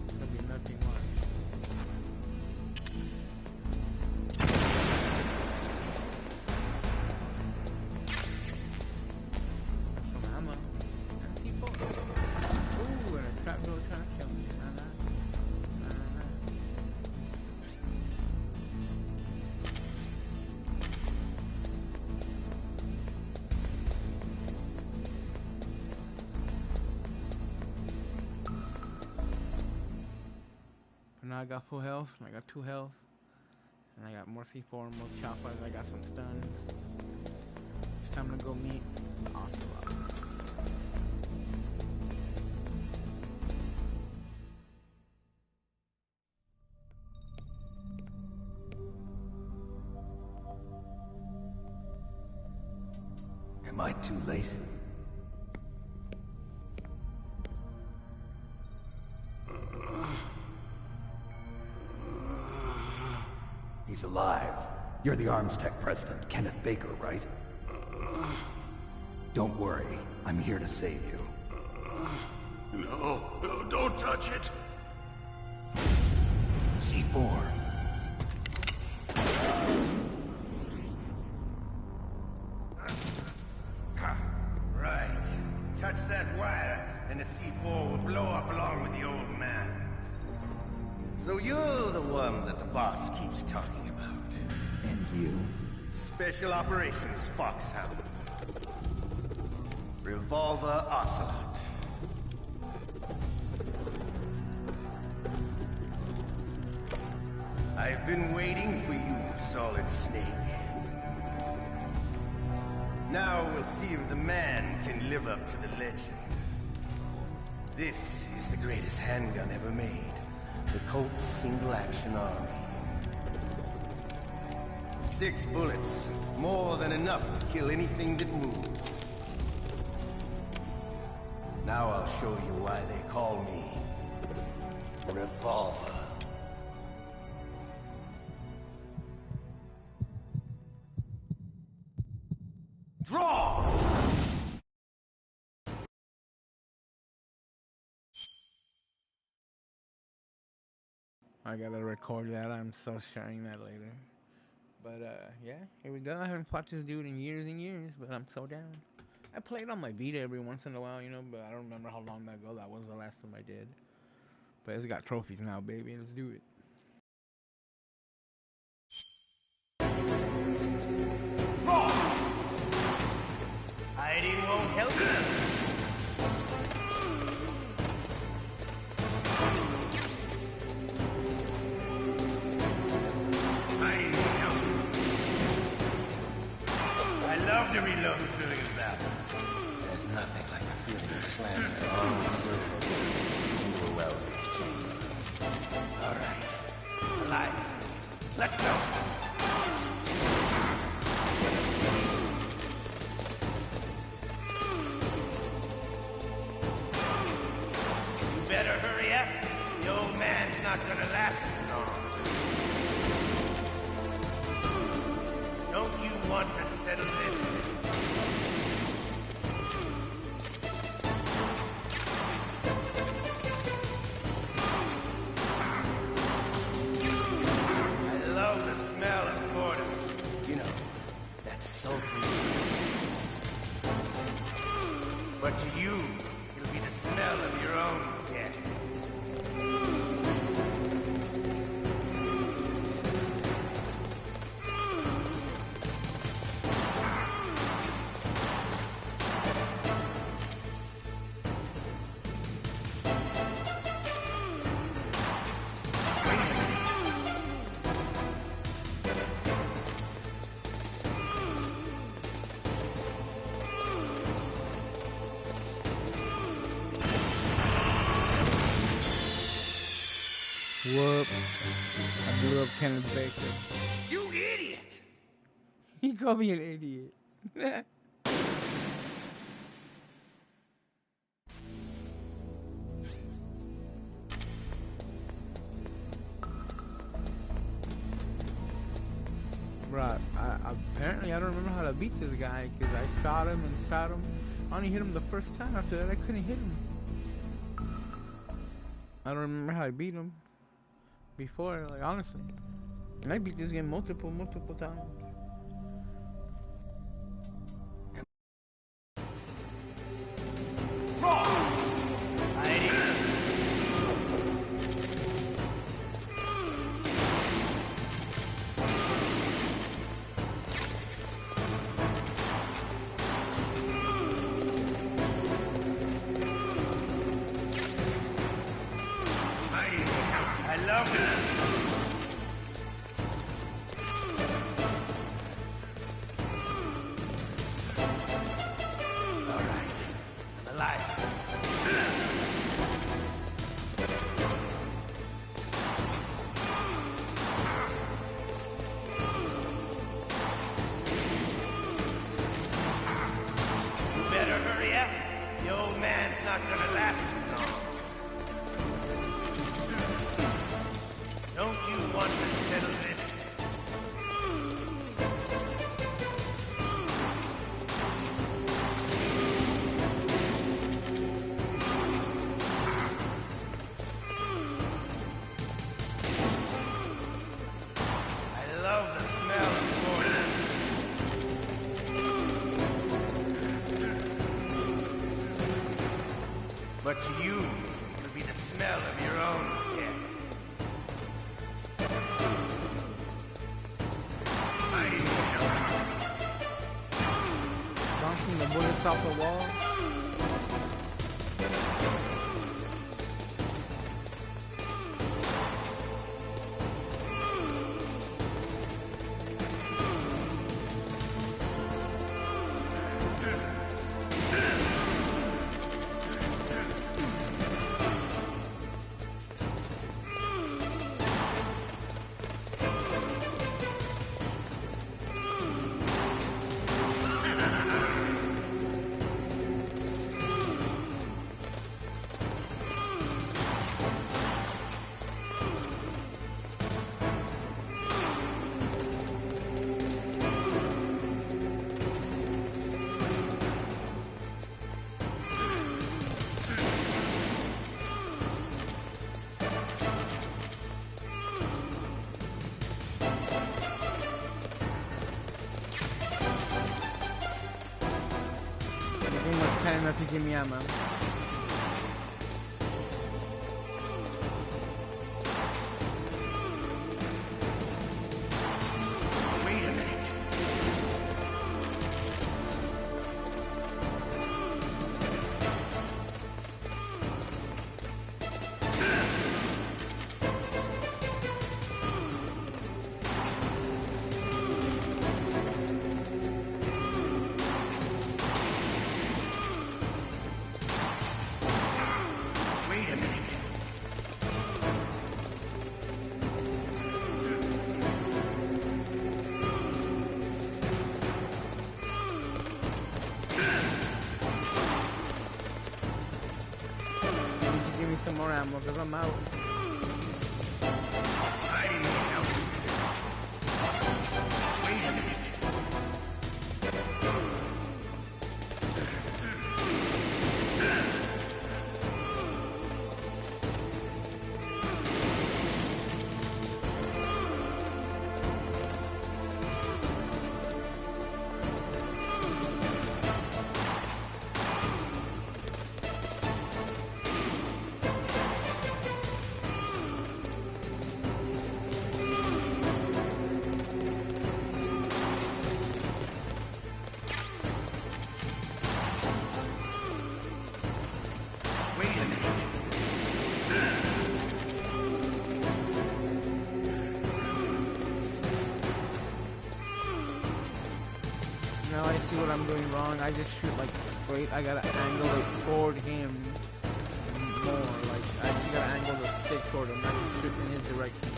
It's gonna be nothing much. Some ammo. MC4. Ooh, and a trapdoor trying to kill me. Now I got full health, and I got 2 health, and I got more C4 and more choppers. I got some stuns. It's time to go meet the Ocelot. Am I too late? He's alive. You're the Arms Tech president, Kenneth Baker, right? Don't worry. I'm here to save you. No, don't touch it! C4. Right. Touch that wire, and the C4 will blow up along with the old man. So you're the one that the boss keeps talking about. And you? Special Operations Foxhound. Revolver Ocelot. I've been waiting for you, Solid Snake. Now we'll see if the man can live up to the legend. This is the greatest handgun ever made. The Colt Single Action Army. 6 bullets, more than enough to kill anything that moves. Now I'll show you why they call me Revolver. Draw! I gotta record that. I'm so sharing that later. But yeah, here we go. I haven't fought this dude in years and years, but I'm so down. I played on my Vita every once in a while, you know, but I don't remember how long ago that was the last time I did. But it's got trophies now, baby. Let's do it. Hiding won't help you. Hiding won't help you. I love to reload during a battle. There's nothing like the feeling of slamming a long silver bullet into a well-used chamber. All right. Alive. Let's go. Better hurry up. The old man's not gonna last too long. Don't you want to settle this? I love the smell of quarter. You know, that sultry smell. But to you, it'll be the smell of your own death. Whoop. I blew up Kenneth Baker. You idiot! He called me an idiot. Bruh, apparently I don't remember how to beat this guy because I shot him and shot him I only hit him the first time. After that, I couldn't hit him. I don't remember how I beat him before, like, honestly. And I beat this game multiple times. But to you, it'll be the smell of your own death. Bouncing the bullets off the wall. Enough to give me ammo. Wait a minute. Some more ammo because I'm out. Wait a minute. Now I see what I'm doing wrong. I just shoot like straight. I gotta angle it toward him more. Like I actually gotta angle the stick toward him, not just shoot in his direction.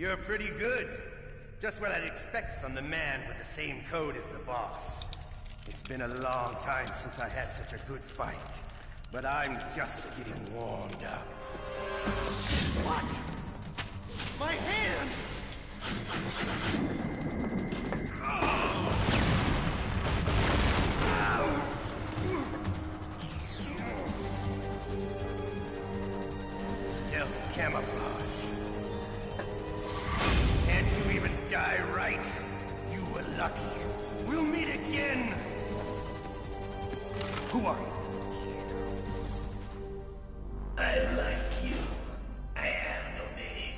You're pretty good. Just what I'd expect from the man with the same code as the boss. It's been a long time since I had such a good fight, but I'm just getting warmed up. What? My hand! Stealth camouflage. Can't you even die right? You were lucky. We'll meet again! Who are you? I like you. I have no name.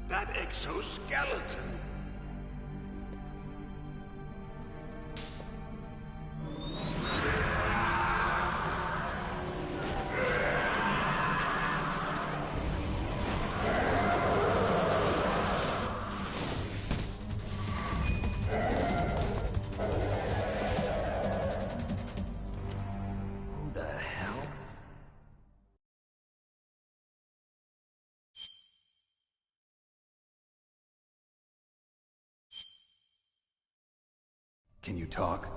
That exoskeleton. Who the hell? Can you talk?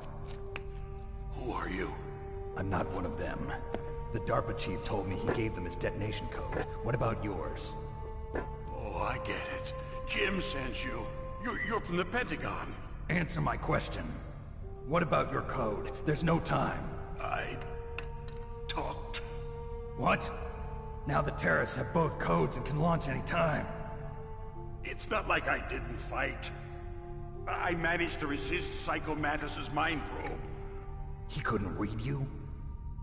Who are you? I'm not one of them. The DARPA chief told me he gave them his detonation code. What about yours? Oh, I get it. Jim sent you. You're from the Pentagon. Answer my question. What about your code? There's no time. I talked. What? Now the terrorists have both codes and can launch any time. It's not like I didn't fight. I managed to resist Psycho Mantis's mind probe. He couldn't read you?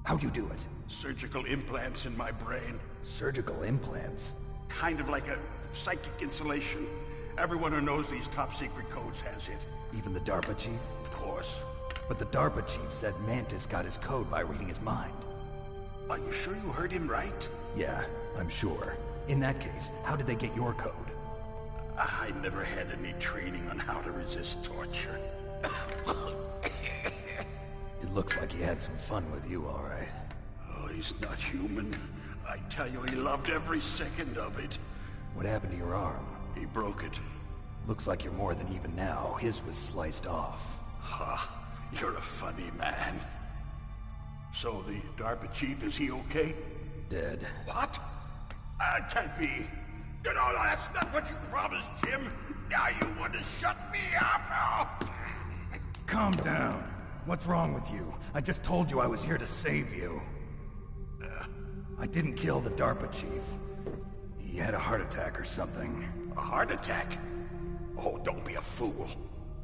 How'd you do it? Surgical implants in my brain. Surgical implants? Kind of like a psychic insulation. Everyone who knows these top secret codes has it. Even the DARPA chief? Of course. But the DARPA chief said Mantis got his code by reading his mind. Are you sure you heard him right? Yeah, I'm sure. In that case, how did they get your code? I never had any training on how to resist torture. It looks like he had some fun with you, all right. Oh, he's not human. I tell you, he loved every second of it. What happened to your arm? He broke it. Looks like you're more than even now. His was sliced off. Ha, you're a funny man. So the DARPA chief, is he okay? Dead. What? Can't be. No, that's not what you promised, Jim. Now you want to shut me up? Calm down. What's wrong with you? I just told you I was here to save you. I didn't kill the DARPA chief. He had a heart attack or something. A heart attack? Oh, don't be a fool.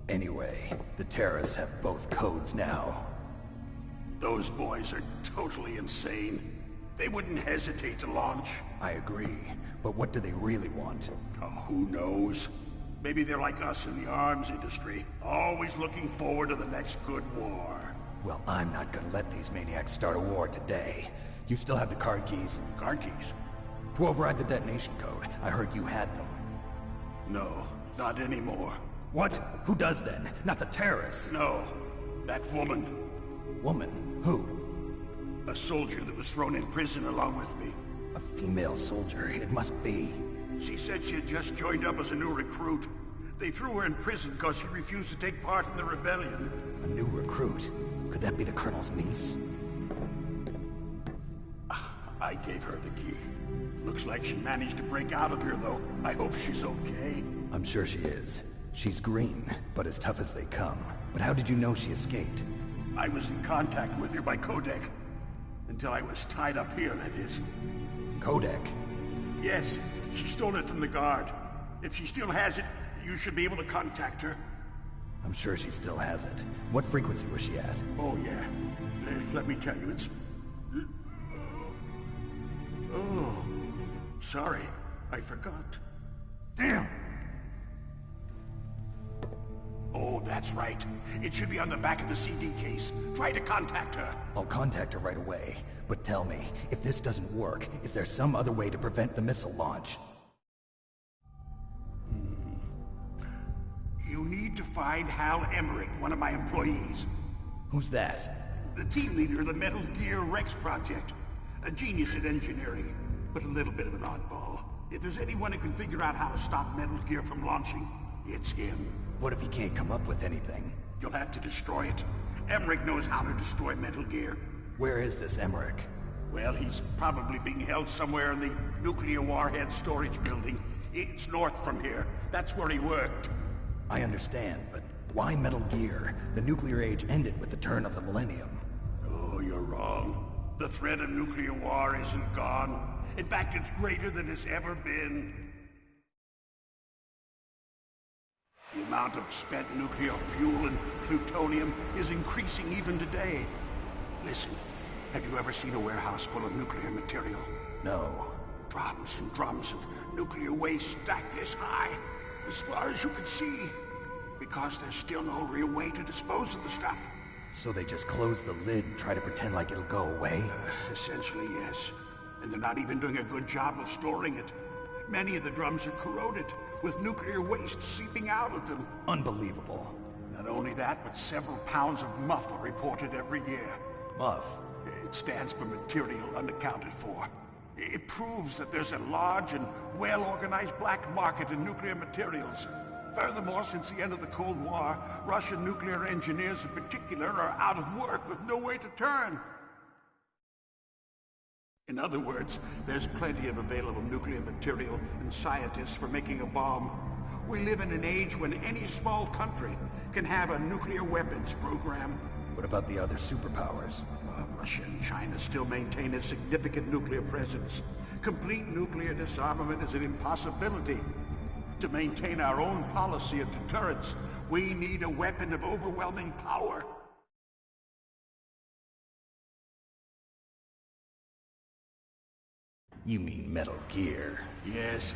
Anyway, the terrorists have both codes now. Those boys are totally insane. They wouldn't hesitate to launch. I agree, but what do they really want? Oh, who knows? Maybe they're like us in the arms industry, always looking forward to the next good war. Well, I'm not gonna let these maniacs start a war today. You still have the card keys? Card keys? To override the detonation code. I heard you had them. No, not anymore. What? Who does then? Not the terrorists? No, that woman. Woman? Who? A soldier that was thrown in prison along with me. A female soldier, it must be. She said she had just joined up as a new recruit. They threw her in prison because she refused to take part in the rebellion. A new recruit? Could that be the Colonel's niece? I gave her the key. Looks like she managed to break out of here, though. I hope she's okay. I'm sure she is. She's green, but as tough as they come. But how did you know she escaped? I was in contact with her by codec. Until I was tied up here, that is. Codec? Yes, she stole it from the guard. If she still has it, you should be able to contact her. I'm sure she still has it. What frequency was she at? Oh, yeah. Let me tell you, it's... Oh, sorry. I forgot. Damn! Oh, that's right. It should be on the back of the CD case. Try to contact her. I'll contact her right away. But tell me, if this doesn't work, is there some other way to prevent the missile launch? You need to find Hal Emmerich, one of my employees. Who's that? The team leader of the Metal Gear Rex project. A genius at engineering, but a little bit of an oddball. If there's anyone who can figure out how to stop Metal Gear from launching, it's him. What if he can't come up with anything? You'll have to destroy it. Emmerich knows how to destroy Metal Gear. Where is this Emmerich? Well, he's probably being held somewhere in the nuclear warhead storage building. It's north from here. That's where he worked. I understand, but why Metal Gear? The nuclear age ended with the turn of the millennium. Oh, you're wrong. The threat of nuclear war isn't gone. In fact, it's greater than it's ever been. The amount of spent nuclear fuel and plutonium is increasing even today. Listen, have you ever seen a warehouse full of nuclear material? No. Drums and drums of nuclear waste stacked this high, as far as you can see. Because there's still no real way to dispose of the stuff. So they just close the lid and try to pretend like it'll go away? Essentially, yes. And they're not even doing a good job of storing it. Many of the drums are corroded, with nuclear waste seeping out of them. Unbelievable. Not only that, but several pounds of MUF are reported every year. MUF? It stands for material unaccounted for. It proves that there's a large and well-organized black market in nuclear materials. Furthermore, since the end of the Cold War, Russian nuclear engineers in particular are out of work with no way to turn. In other words, there's plenty of available nuclear material and scientists for making a bomb. We live in an age when any small country can have a nuclear weapons program. What about the other superpowers? Russia and China still maintain a significant nuclear presence. Complete nuclear disarmament is an impossibility. To maintain our own policy of deterrence, we need a weapon of overwhelming power. You mean Metal Gear? Yes.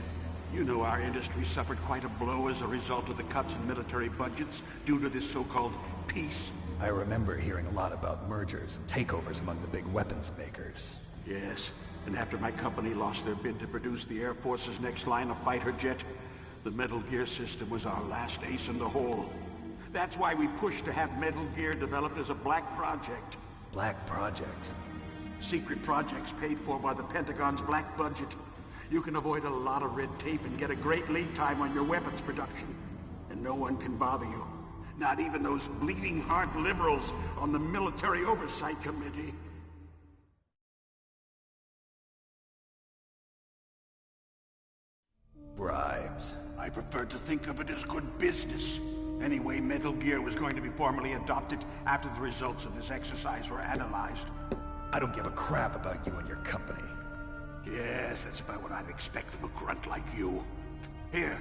You know our industry suffered quite a blow as a result of the cuts in military budgets due to this so-called peace. I remember hearing a lot about mergers and takeovers among the big weapons makers. Yes, and after my company lost their bid to produce the Air Force's next line of fighter jet, the Metal Gear system was our last ace in the hole. That's why we pushed to have Metal Gear developed as a black project. Black project? Secret projects paid for by the Pentagon's black budget. You can avoid a lot of red tape and get a great lead time on your weapons production. And no one can bother you. Not even those bleeding heart liberals on the Military Oversight Committee. Bribes. I prefer to think of it as good business. Anyway, Metal Gear was going to be formally adopted after the results of this exercise were analyzed. I don't give a crap about you and your company. Yes, that's about what I'd expect from a grunt like you. Here,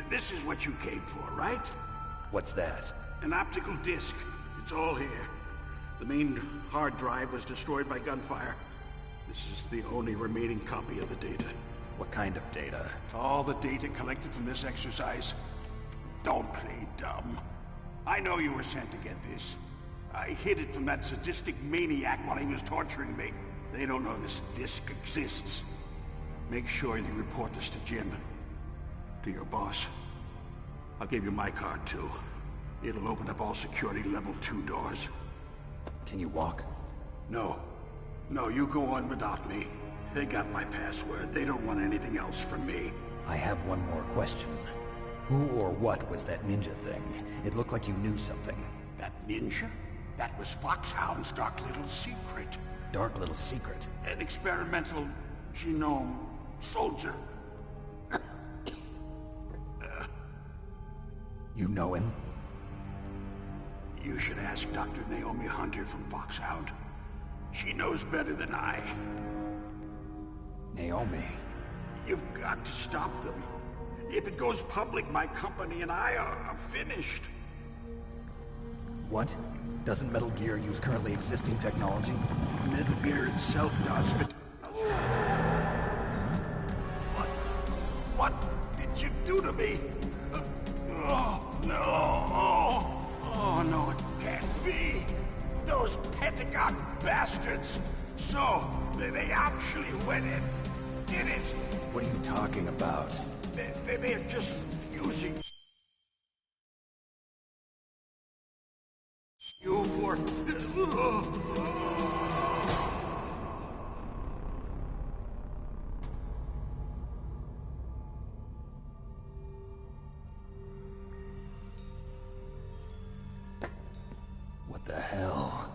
this is what you came for, right? What's that? An optical disc. It's all here. The main hard drive was destroyed by gunfire. This is the only remaining copy of the data. What kind of data? All the data collected from this exercise. Don't play dumb. I know you were sent to get this. I hid it from that sadistic maniac while he was torturing me. They don't know this disc exists. Make sure you report this to Jim. To your boss. I'll give you my card, too. It'll open up all security level 2 doors. Can you walk? No. No, you go on without me. They got my password. They don't want anything else from me. I have one more question. Who or what was that ninja thing? It looked like you knew something. That ninja? That was Foxhound's dark little secret. Dark little secret? An experimental genome soldier. You know him? You should ask Dr. Naomi Hunter from Foxhound. She knows better than I. Naomi? You've got to stop them. If it goes public, my company and I are finished. What? Doesn't Metal Gear use currently existing technology? Metal Gear itself does, but... What did you do to me? Oh, no. Oh, no, it can't be. Those Pentagon bastards. So, they actually went and did it. What are you talking about? They're just using you for... the hell?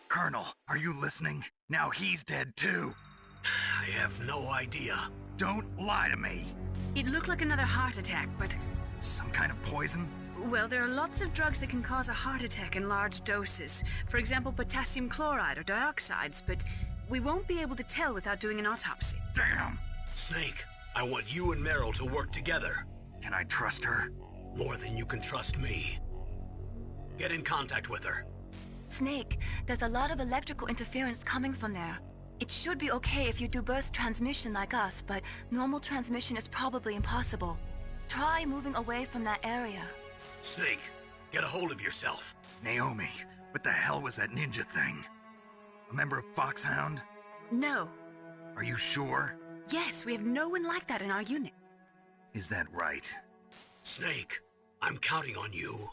Colonel, are you listening? Now he's dead too. I have no idea. Don't lie to me. It looked like another heart attack, but... Some kind of poison? Well, there are lots of drugs that can cause a heart attack in large doses. For example, potassium chloride or dioxides, but we won't be able to tell without doing an autopsy. Damn! Snake, I want you and Meryl to work together. Can I trust her? More than you can trust me. Get in contact with her. Snake, there's a lot of electrical interference coming from there. It should be okay if you do burst transmission like us, but normal transmission is probably impossible. Try moving away from that area. Snake, get a hold of yourself. Naomi, what the hell was that ninja thing? A member of Foxhound? No. Are you sure? Yes, we have no one like that in our unit. Is that right? Snake, I'm counting on you.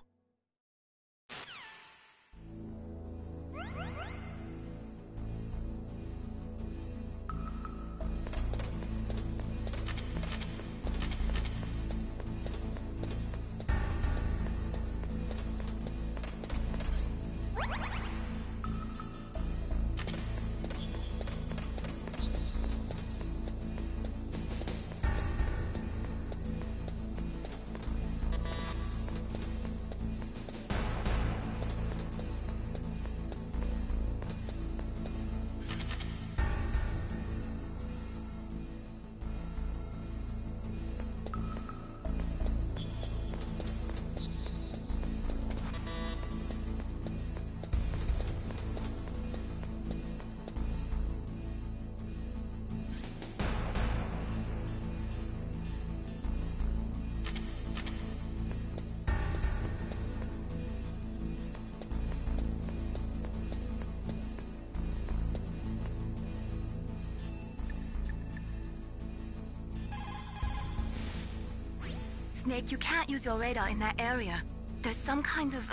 Snake, you can't use your radar in that area. There's some kind of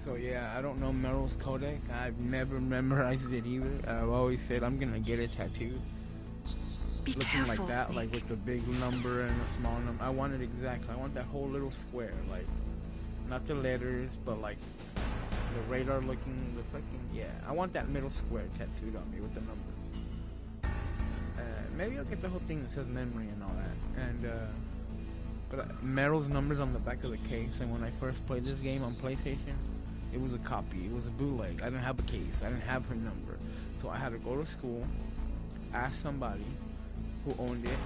So yeah, I don't know Meryl's codec. I've never memorized it either. I've always said I'm gonna get it tattooed. Be Looking careful, like that, Snake. like with the big number and a small number. I want it exactly. I want that whole little square, like not the letters, but like the radar looking, the freaking, yeah. I want that middle square tattooed on me with the numbers. Maybe I'll get the whole thing that says memory and all that. And but Meryl's numbers on the back of the case. And when I first played this game on PlayStation, it was a copy. It was a bootleg. I didn't have a case. I didn't have her number. So I had to go to school, ask somebody who owned it,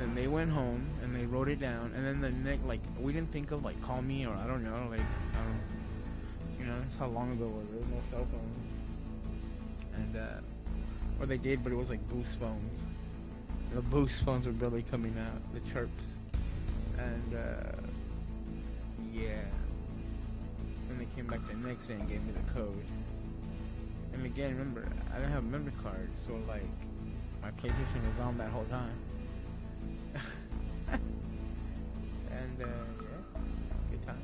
and they went home and they wrote it down. And then the next, like, we didn't think of like call me, or I don't know, like, you know, that's how long ago it was. There was no cell phones. And or they did, but it was like boost phones. The boost phones were barely coming out, the chirps. And yeah. And they came back the next day and gave me the code. And again, remember, I didn't have a memory card, so like my PlayStation was on that whole time. And yeah, good time.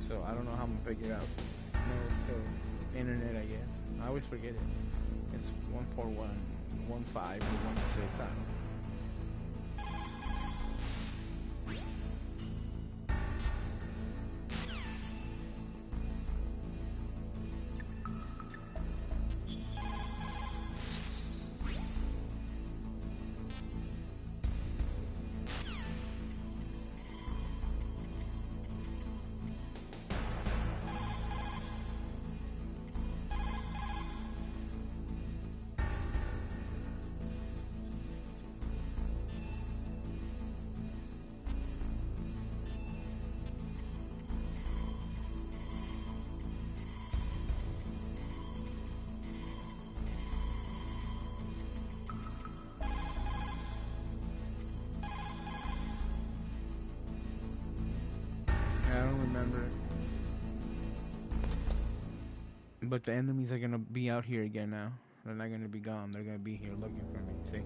So I don't know how I'm gonna figure it out. No, it's still internet, I guess. I always forget it. It's 141, 15, or 16, I don't know. I don't remember. But the enemies are gonna be out here again now. They're not gonna be gone. They're gonna be here looking for me. See?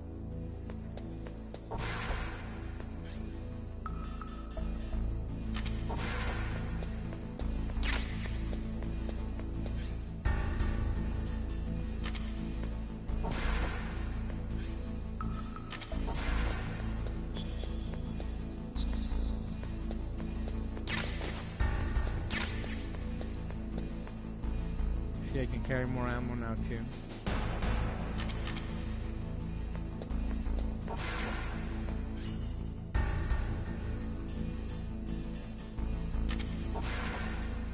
See, I can carry more ammo now too.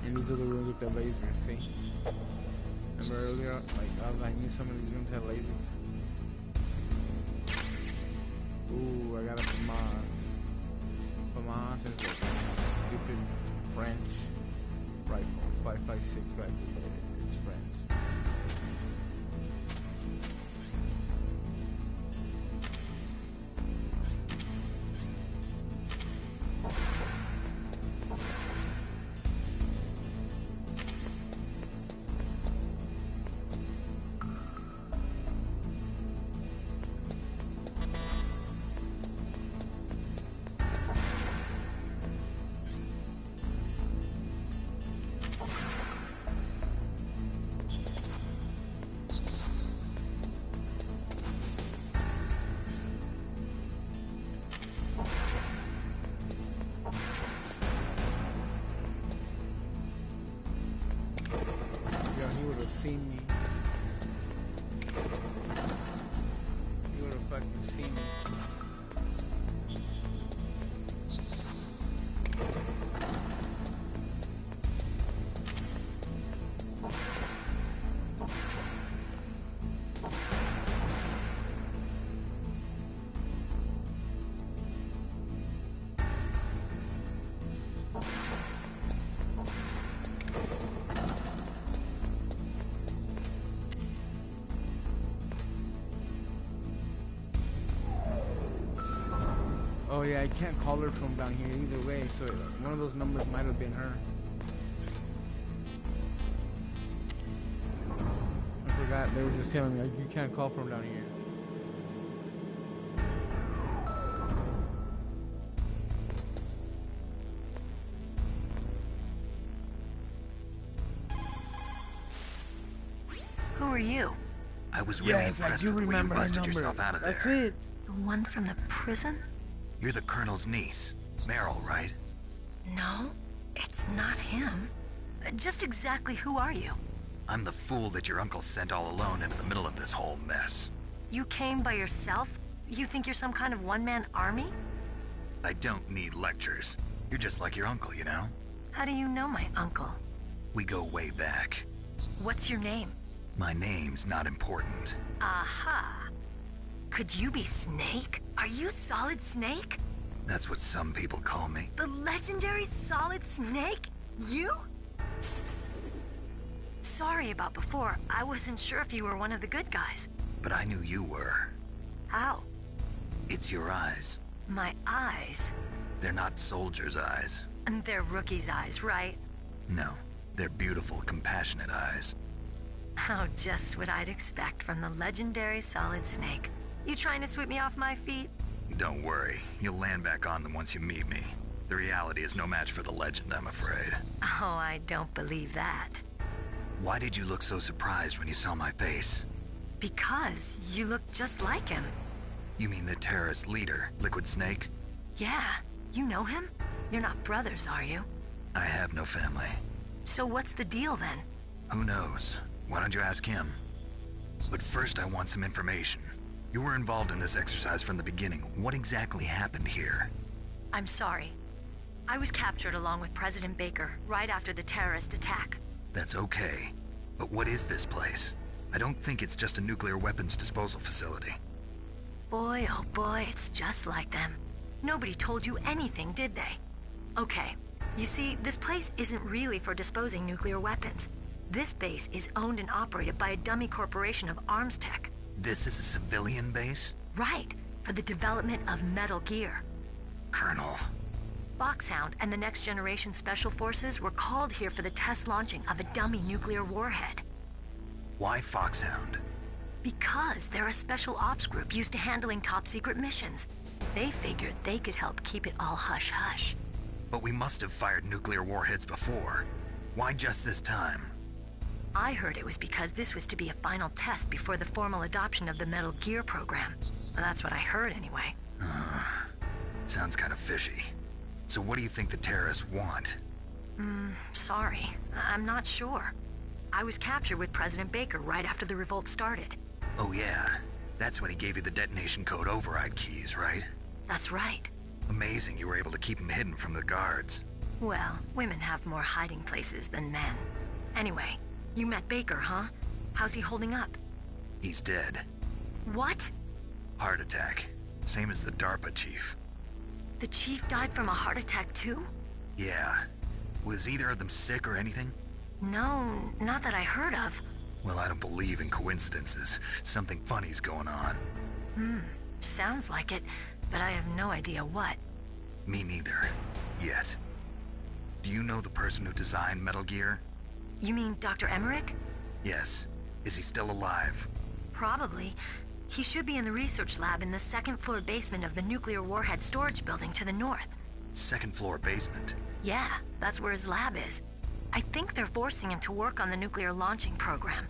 And these are the rooms with the lasers, see? Remember earlier, like, I knew some of these rooms had lasers. Ooh, I got a FAMAS. FAMAS is a stupid French rifle, 5.56 rifle, but it's French. Seen me. He would have fucking seen me. Oh yeah, I can't call her from down here either way, so one of those numbers might have been her. I forgot, they were just telling me, like, you can't call from down here. Who are you? I was really impressed with the way you busted yourself out of there. That's it. The one from the prison? You're the Colonel's niece, Meryl, right? No, it's not him. Just exactly who are you? I'm the fool that your uncle sent all alone into the middle of this whole mess. You came by yourself? You think you're some kind of one-man army? I don't need lectures. You're just like your uncle, you know? How do you know my uncle? We go way back. What's your name? My name's not important. Aha. Could you be Snake? Are you Solid Snake? That's what some people call me. The legendary Solid Snake? You? Sorry about before. I wasn't sure if you were one of the good guys. But I knew you were. How? It's your eyes. My eyes? They're not soldiers' eyes. And they're rookies' eyes, right? No, they're beautiful, compassionate eyes. Oh, just what I'd expect from the legendary Solid Snake. You trying to sweep me off my feet? Don't worry, you'll land back on them once you meet me. The reality is no match for the legend, I'm afraid. Oh, I don't believe that. Why did you look so surprised when you saw my face? Because you look just like him. You mean the terrorist leader, Liquid Snake? Yeah, you know him? You're not brothers, are you? I have no family. So what's the deal then? Who knows? Why don't you ask him? But first I want some information. You were involved in this exercise from the beginning. What exactly happened here? I'm sorry. I was captured along with President Baker right after the terrorist attack. That's okay. But what is this place? I don't think it's just a nuclear weapons disposal facility. Boy, oh boy, it's just like them. Nobody told you anything, did they? Okay, you see, this place isn't really for disposing nuclear weapons. This base is owned and operated by a dummy corporation of arms tech. This is a civilian base? Right, for the development of Metal Gear. Colonel. Foxhound and the Next Generation Special Forces were called here for the test launching of a dummy nuclear warhead. Why Foxhound? Because they're a special ops group used to handling top-secret missions. They figured they could help keep it all hush-hush. But we must have fired nuclear warheads before. Why just this time? I heard it was because this was to be a final test before the formal adoption of the Metal Gear program. Well, that's what I heard anyway. Sounds kind of fishy. So what do you think the terrorists want? Sorry. I'm not sure. I was captured with President Baker right after the revolt started. Oh yeah, that's when he gave you the detonation code override keys, right? That's right. Amazing you were able to keep him hidden from the guards. Well, women have more hiding places than men. Anyway, you met Baker, huh? How's he holding up? He's dead. What? Heart attack. Same as the DARPA chief. The chief died from a heart attack too? Yeah. Was either of them sick or anything? No, not that I heard of. Well, I don't believe in coincidences. Something funny's going on. Sounds like it, but I have no idea what. Me neither. Yet. Do you know the person who designed Metal Gear? You mean Dr. Emmerich? Yes. Is he still alive? Probably. He should be in the research lab in the second floor basement of the nuclear warhead storage building to the north. Second floor basement? Yeah, that's where his lab is. I think they're forcing him to work on the nuclear launching program.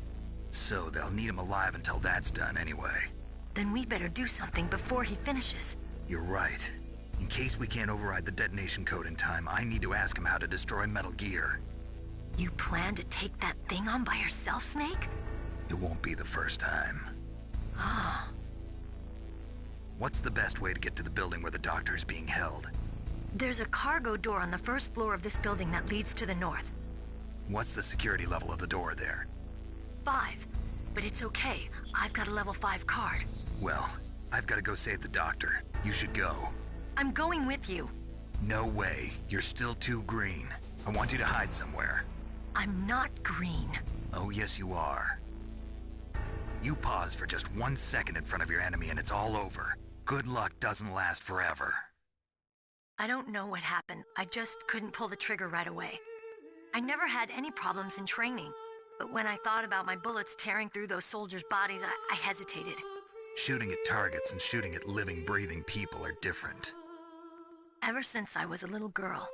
So they'll need him alive until that's done anyway. Then we better do something before he finishes. You're right. In case we can't override the detonation code in time, I need to ask him how to destroy Metal Gear. You plan to take that thing on by yourself, Snake? It won't be the first time. Ah. What's the best way to get to the building where the doctor is being held? There's a cargo door on the first floor of this building that leads to the north. What's the security level of the door there? 5. But it's okay. I've got a level 5 card. Well, I've got to go save the doctor. You should go. I'm going with you. No way. You're still too green. I want you to hide somewhere. I'm not green. Oh, yes you are. You pause for just 1 second in front of your enemy and it's all over. Good luck doesn't last forever. I don't know what happened. I just couldn't pull the trigger right away. I never had any problems in training, but when I thought about my bullets tearing through those soldiers' bodies, I hesitated. Shooting at targets and shooting at living, breathing people are different. Ever since I was a little girl,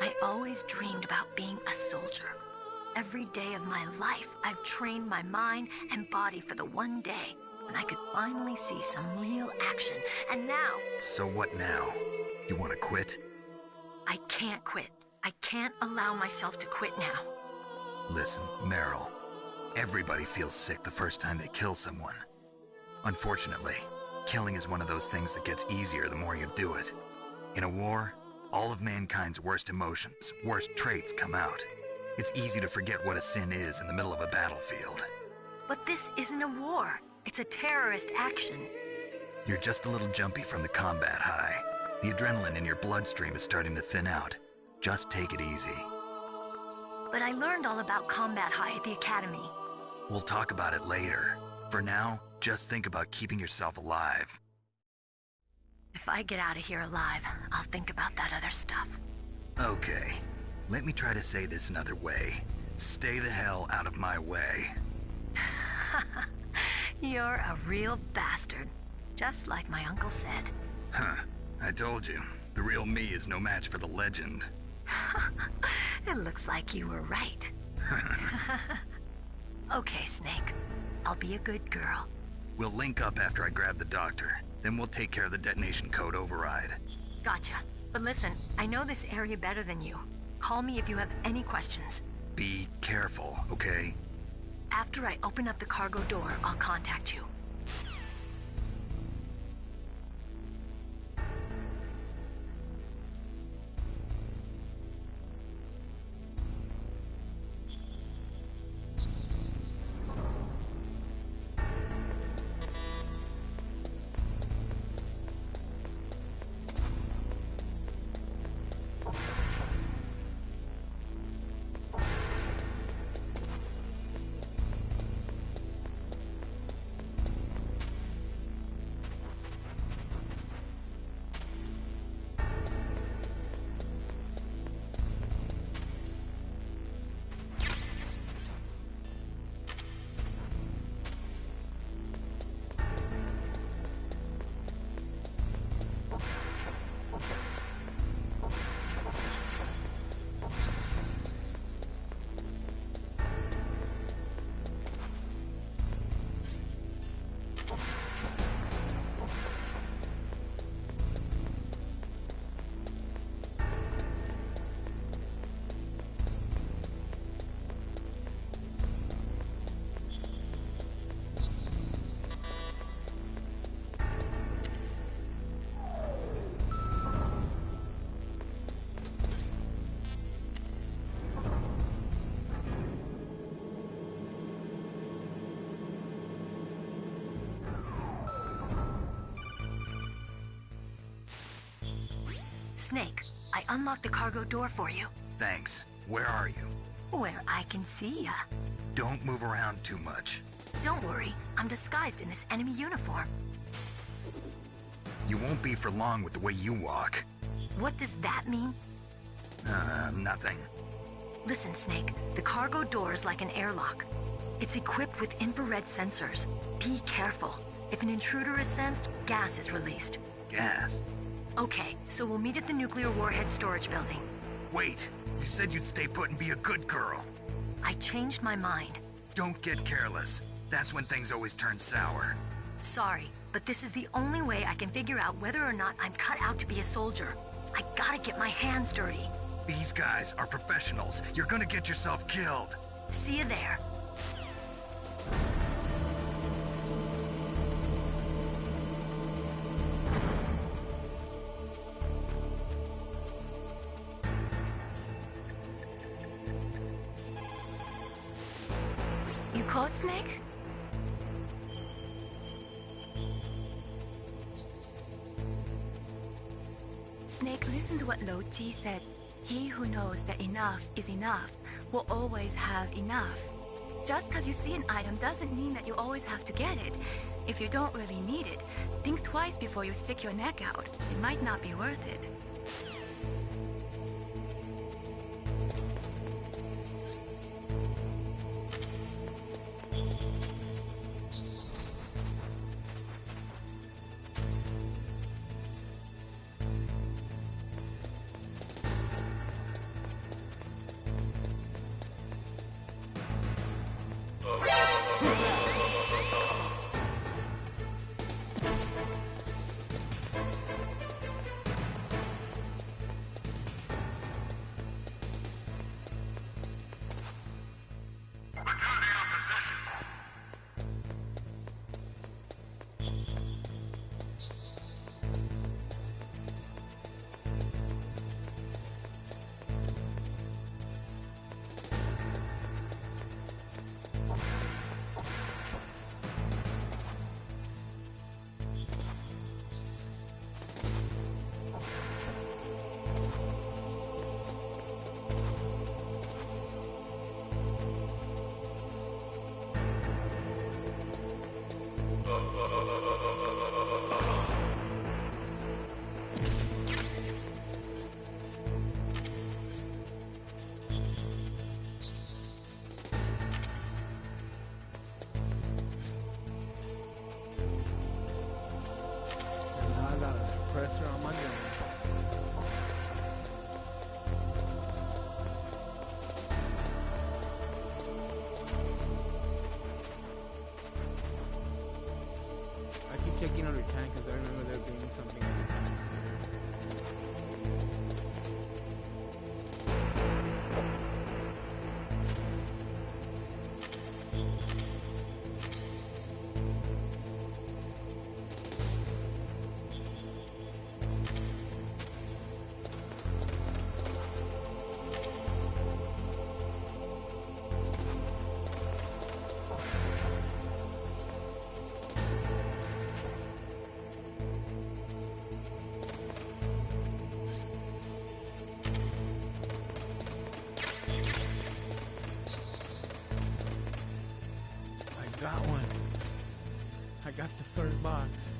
I always dreamed about being a soldier. Every day of my life, I've trained my mind and body for the one day when I could finally see some real action, and now... So what now? You want to quit? I can't quit. I can't allow myself to quit now. Listen, Meryl, everybody feels sick the first time they kill someone. Unfortunately, killing is one of those things that gets easier the more you do it. In a war, all of mankind's worst emotions, worst traits come out. It's easy to forget what a sin is in the middle of a battlefield. But this isn't a war. It's a terrorist action. You're just a little jumpy from the combat high. The adrenaline in your bloodstream is starting to thin out. Just take it easy. But I learned all about combat high at the academy. We'll talk about it later. For now, just think about keeping yourself alive. If I get out of here alive, I'll think about that other stuff. Okay. Let me try to say this another way. Stay the hell out of my way. You're a real bastard. Just like my uncle said. Huh. I told you. The real me is no match for the legend. It looks like you were right. Okay, Snake. I'll be a good girl. We'll link up after I grab the doctor. Then we'll take care of the detonation code override. Gotcha. But listen, I know this area better than you. Call me if you have any questions. Be careful, okay? After I open up the cargo door, I'll contact you. Snake, I unlocked the cargo door for you. Thanks. Where are you? Where I can see ya. Don't move around too much. Don't worry, I'm disguised in this enemy uniform. You won't be for long with the way you walk. What does that mean? Nothing. Listen, Snake, the cargo door is like an airlock. It's equipped with infrared sensors. Be careful. If an intruder is sensed, gas is released. Gas? Okay, so we'll meet at the nuclear warhead storage building. Wait, you said you'd stay put and be a good girl. I changed my mind. Don't get careless. That's when things always turn sour. Sorry, but this is the only way I can figure out whether or not I'm cut out to be a soldier. I gotta get my hands dirty. These guys are professionals. You're gonna get yourself killed. See you there. You caught Snake? Snake, listen to what Lo Ji said. He who knows that enough is enough will always have enough. Just because you see an item doesn't mean that you always have to get it. If you don't really need it, think twice before you stick your neck out. It might not be worth it. Pressure on my gun. I keep checking under tank because I remember there being something on the tank. Got one. I got the first box.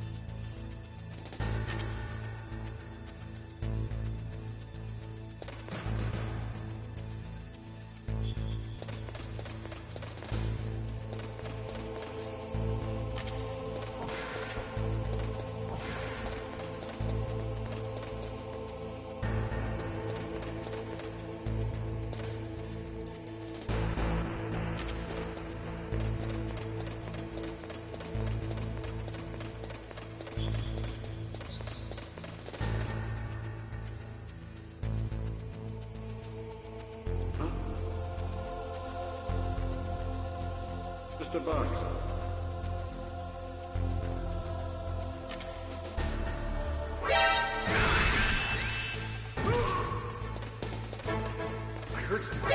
Mr. Barnes. I heard something.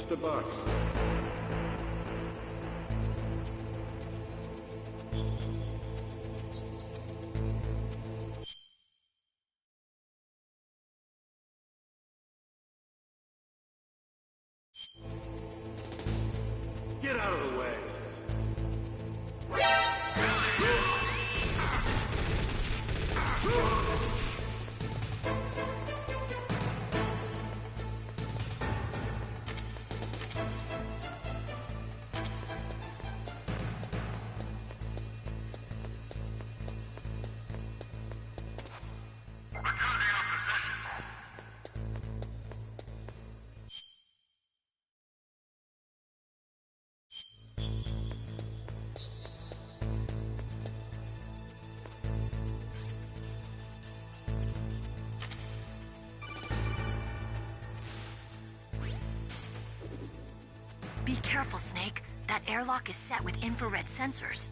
Mr. Box. Get out of the way. Be careful, Snake. That airlock is set with infrared sensors.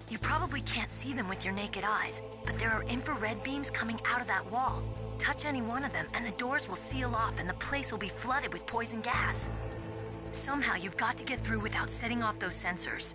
You probably can't see them with your naked eyes, but there are infrared beams coming out of that wall. Touch any one of them, and the doors will seal off and the place will be flooded with poison gas. Somehow you've got to get through without setting off those sensors.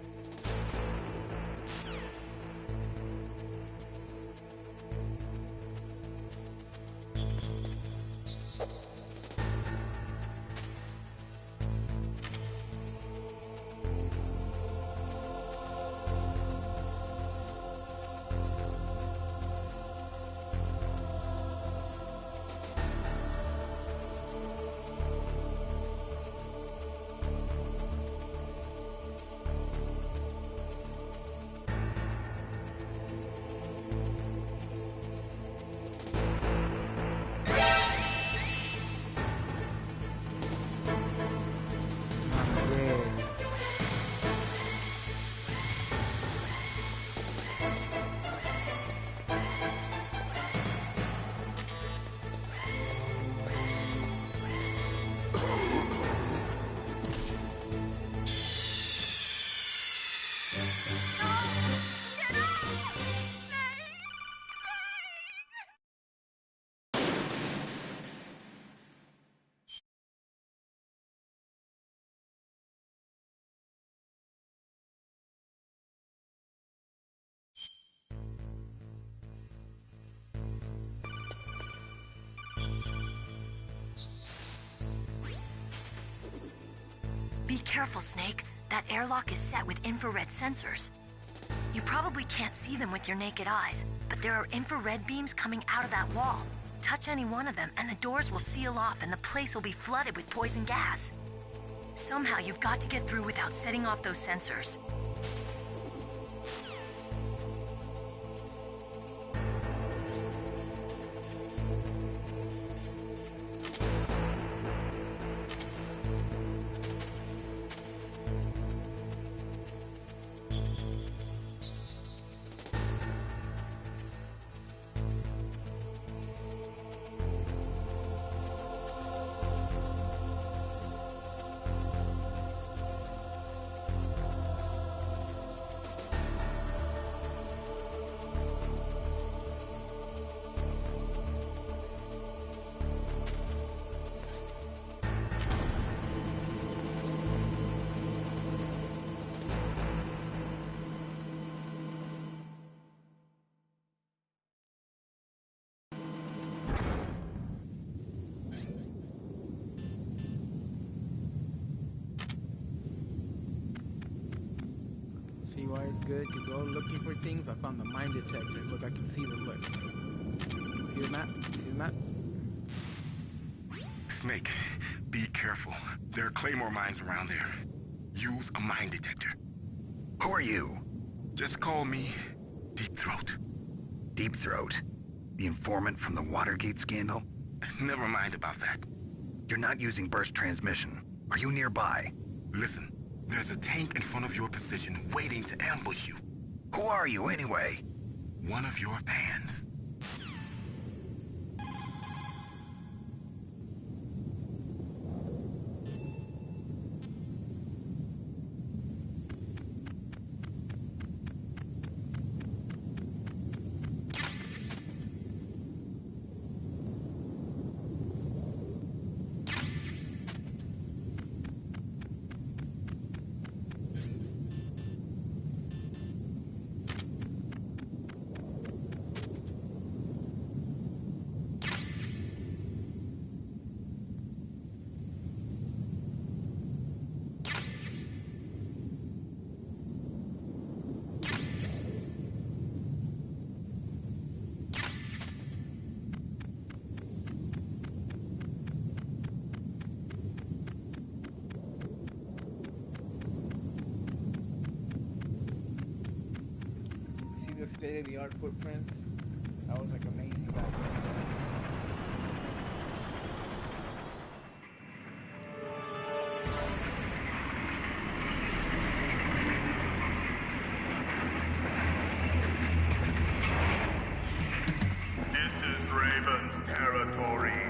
Be careful, Snake. That airlock is set with infrared sensors. You probably can't see them with your naked eyes, but there are infrared beams coming out of that wall. Touch any one of them, and the doors will seal off and the place will be flooded with poison gas. Somehow you've got to get through without setting off those sensors. See why it's good to go looking for things? I found the mine detector. Look, I can see the look. See the map? See the map? Snake, be careful. There are claymore mines around there. Use a mine detector. Who are you? Just call me Deep Throat. Deep Throat? The informant from the Watergate scandal? Never mind about that. You're not using burst transmission. Are you nearby? Listen, there's a tank in front of your position waiting to ambush you. Who are you anyway? One of your fans. state-of-the-art footprints. That was like amazing back then. This is Raven's territory.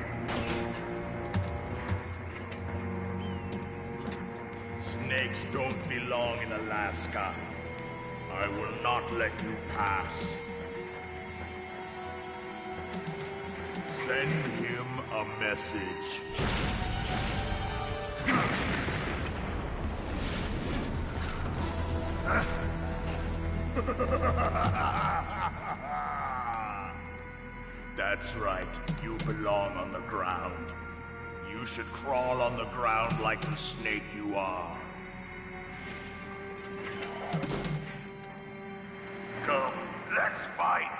Snakes don't belong in Alaska. I will not let you pass. Send him a message. That's right. You belong on the ground. You should crawl on the ground like the snake you are. Come, let's fight.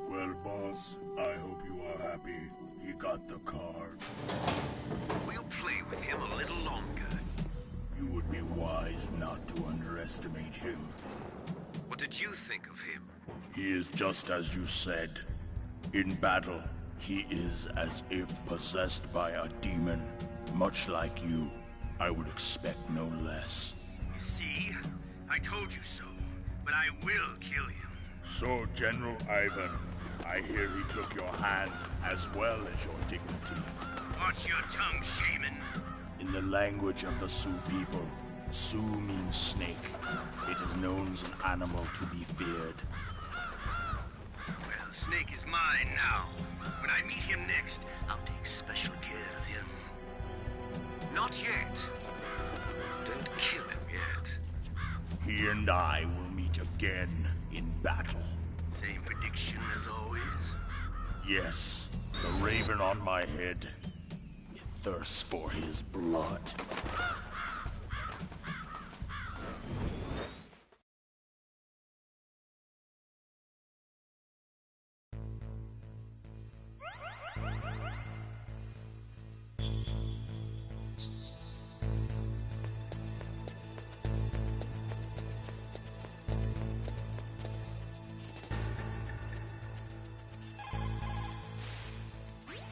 Well, boss, I hope you are happy. He got the card. We'll play with him a little longer. You would be wise not to underestimate him. What did you think of him? He is just as you said. In battle, he is as if possessed by a demon. Much like you, I would expect no less. See? I told you so. But I will kill him. So, General Ivan, I hear he took your hand as well as your dignity. Watch your tongue, shaman. In the language of the Sioux people, Sioux means snake. It is known as an animal to be feared. Well, Snake is mine now. When I meet him next, I'll take special care of him. Not yet. Don't kill him yet. He and I will meet again in battle. Same prediction as always? Yes, the raven on my head. It thirsts for his blood.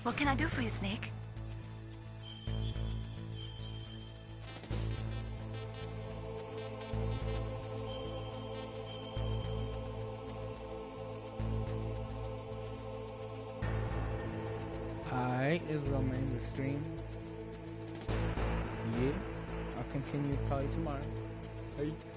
What can I do for you, Snake? Alright, this will end the stream. Yeah, I'll continue probably tomorrow. Peace.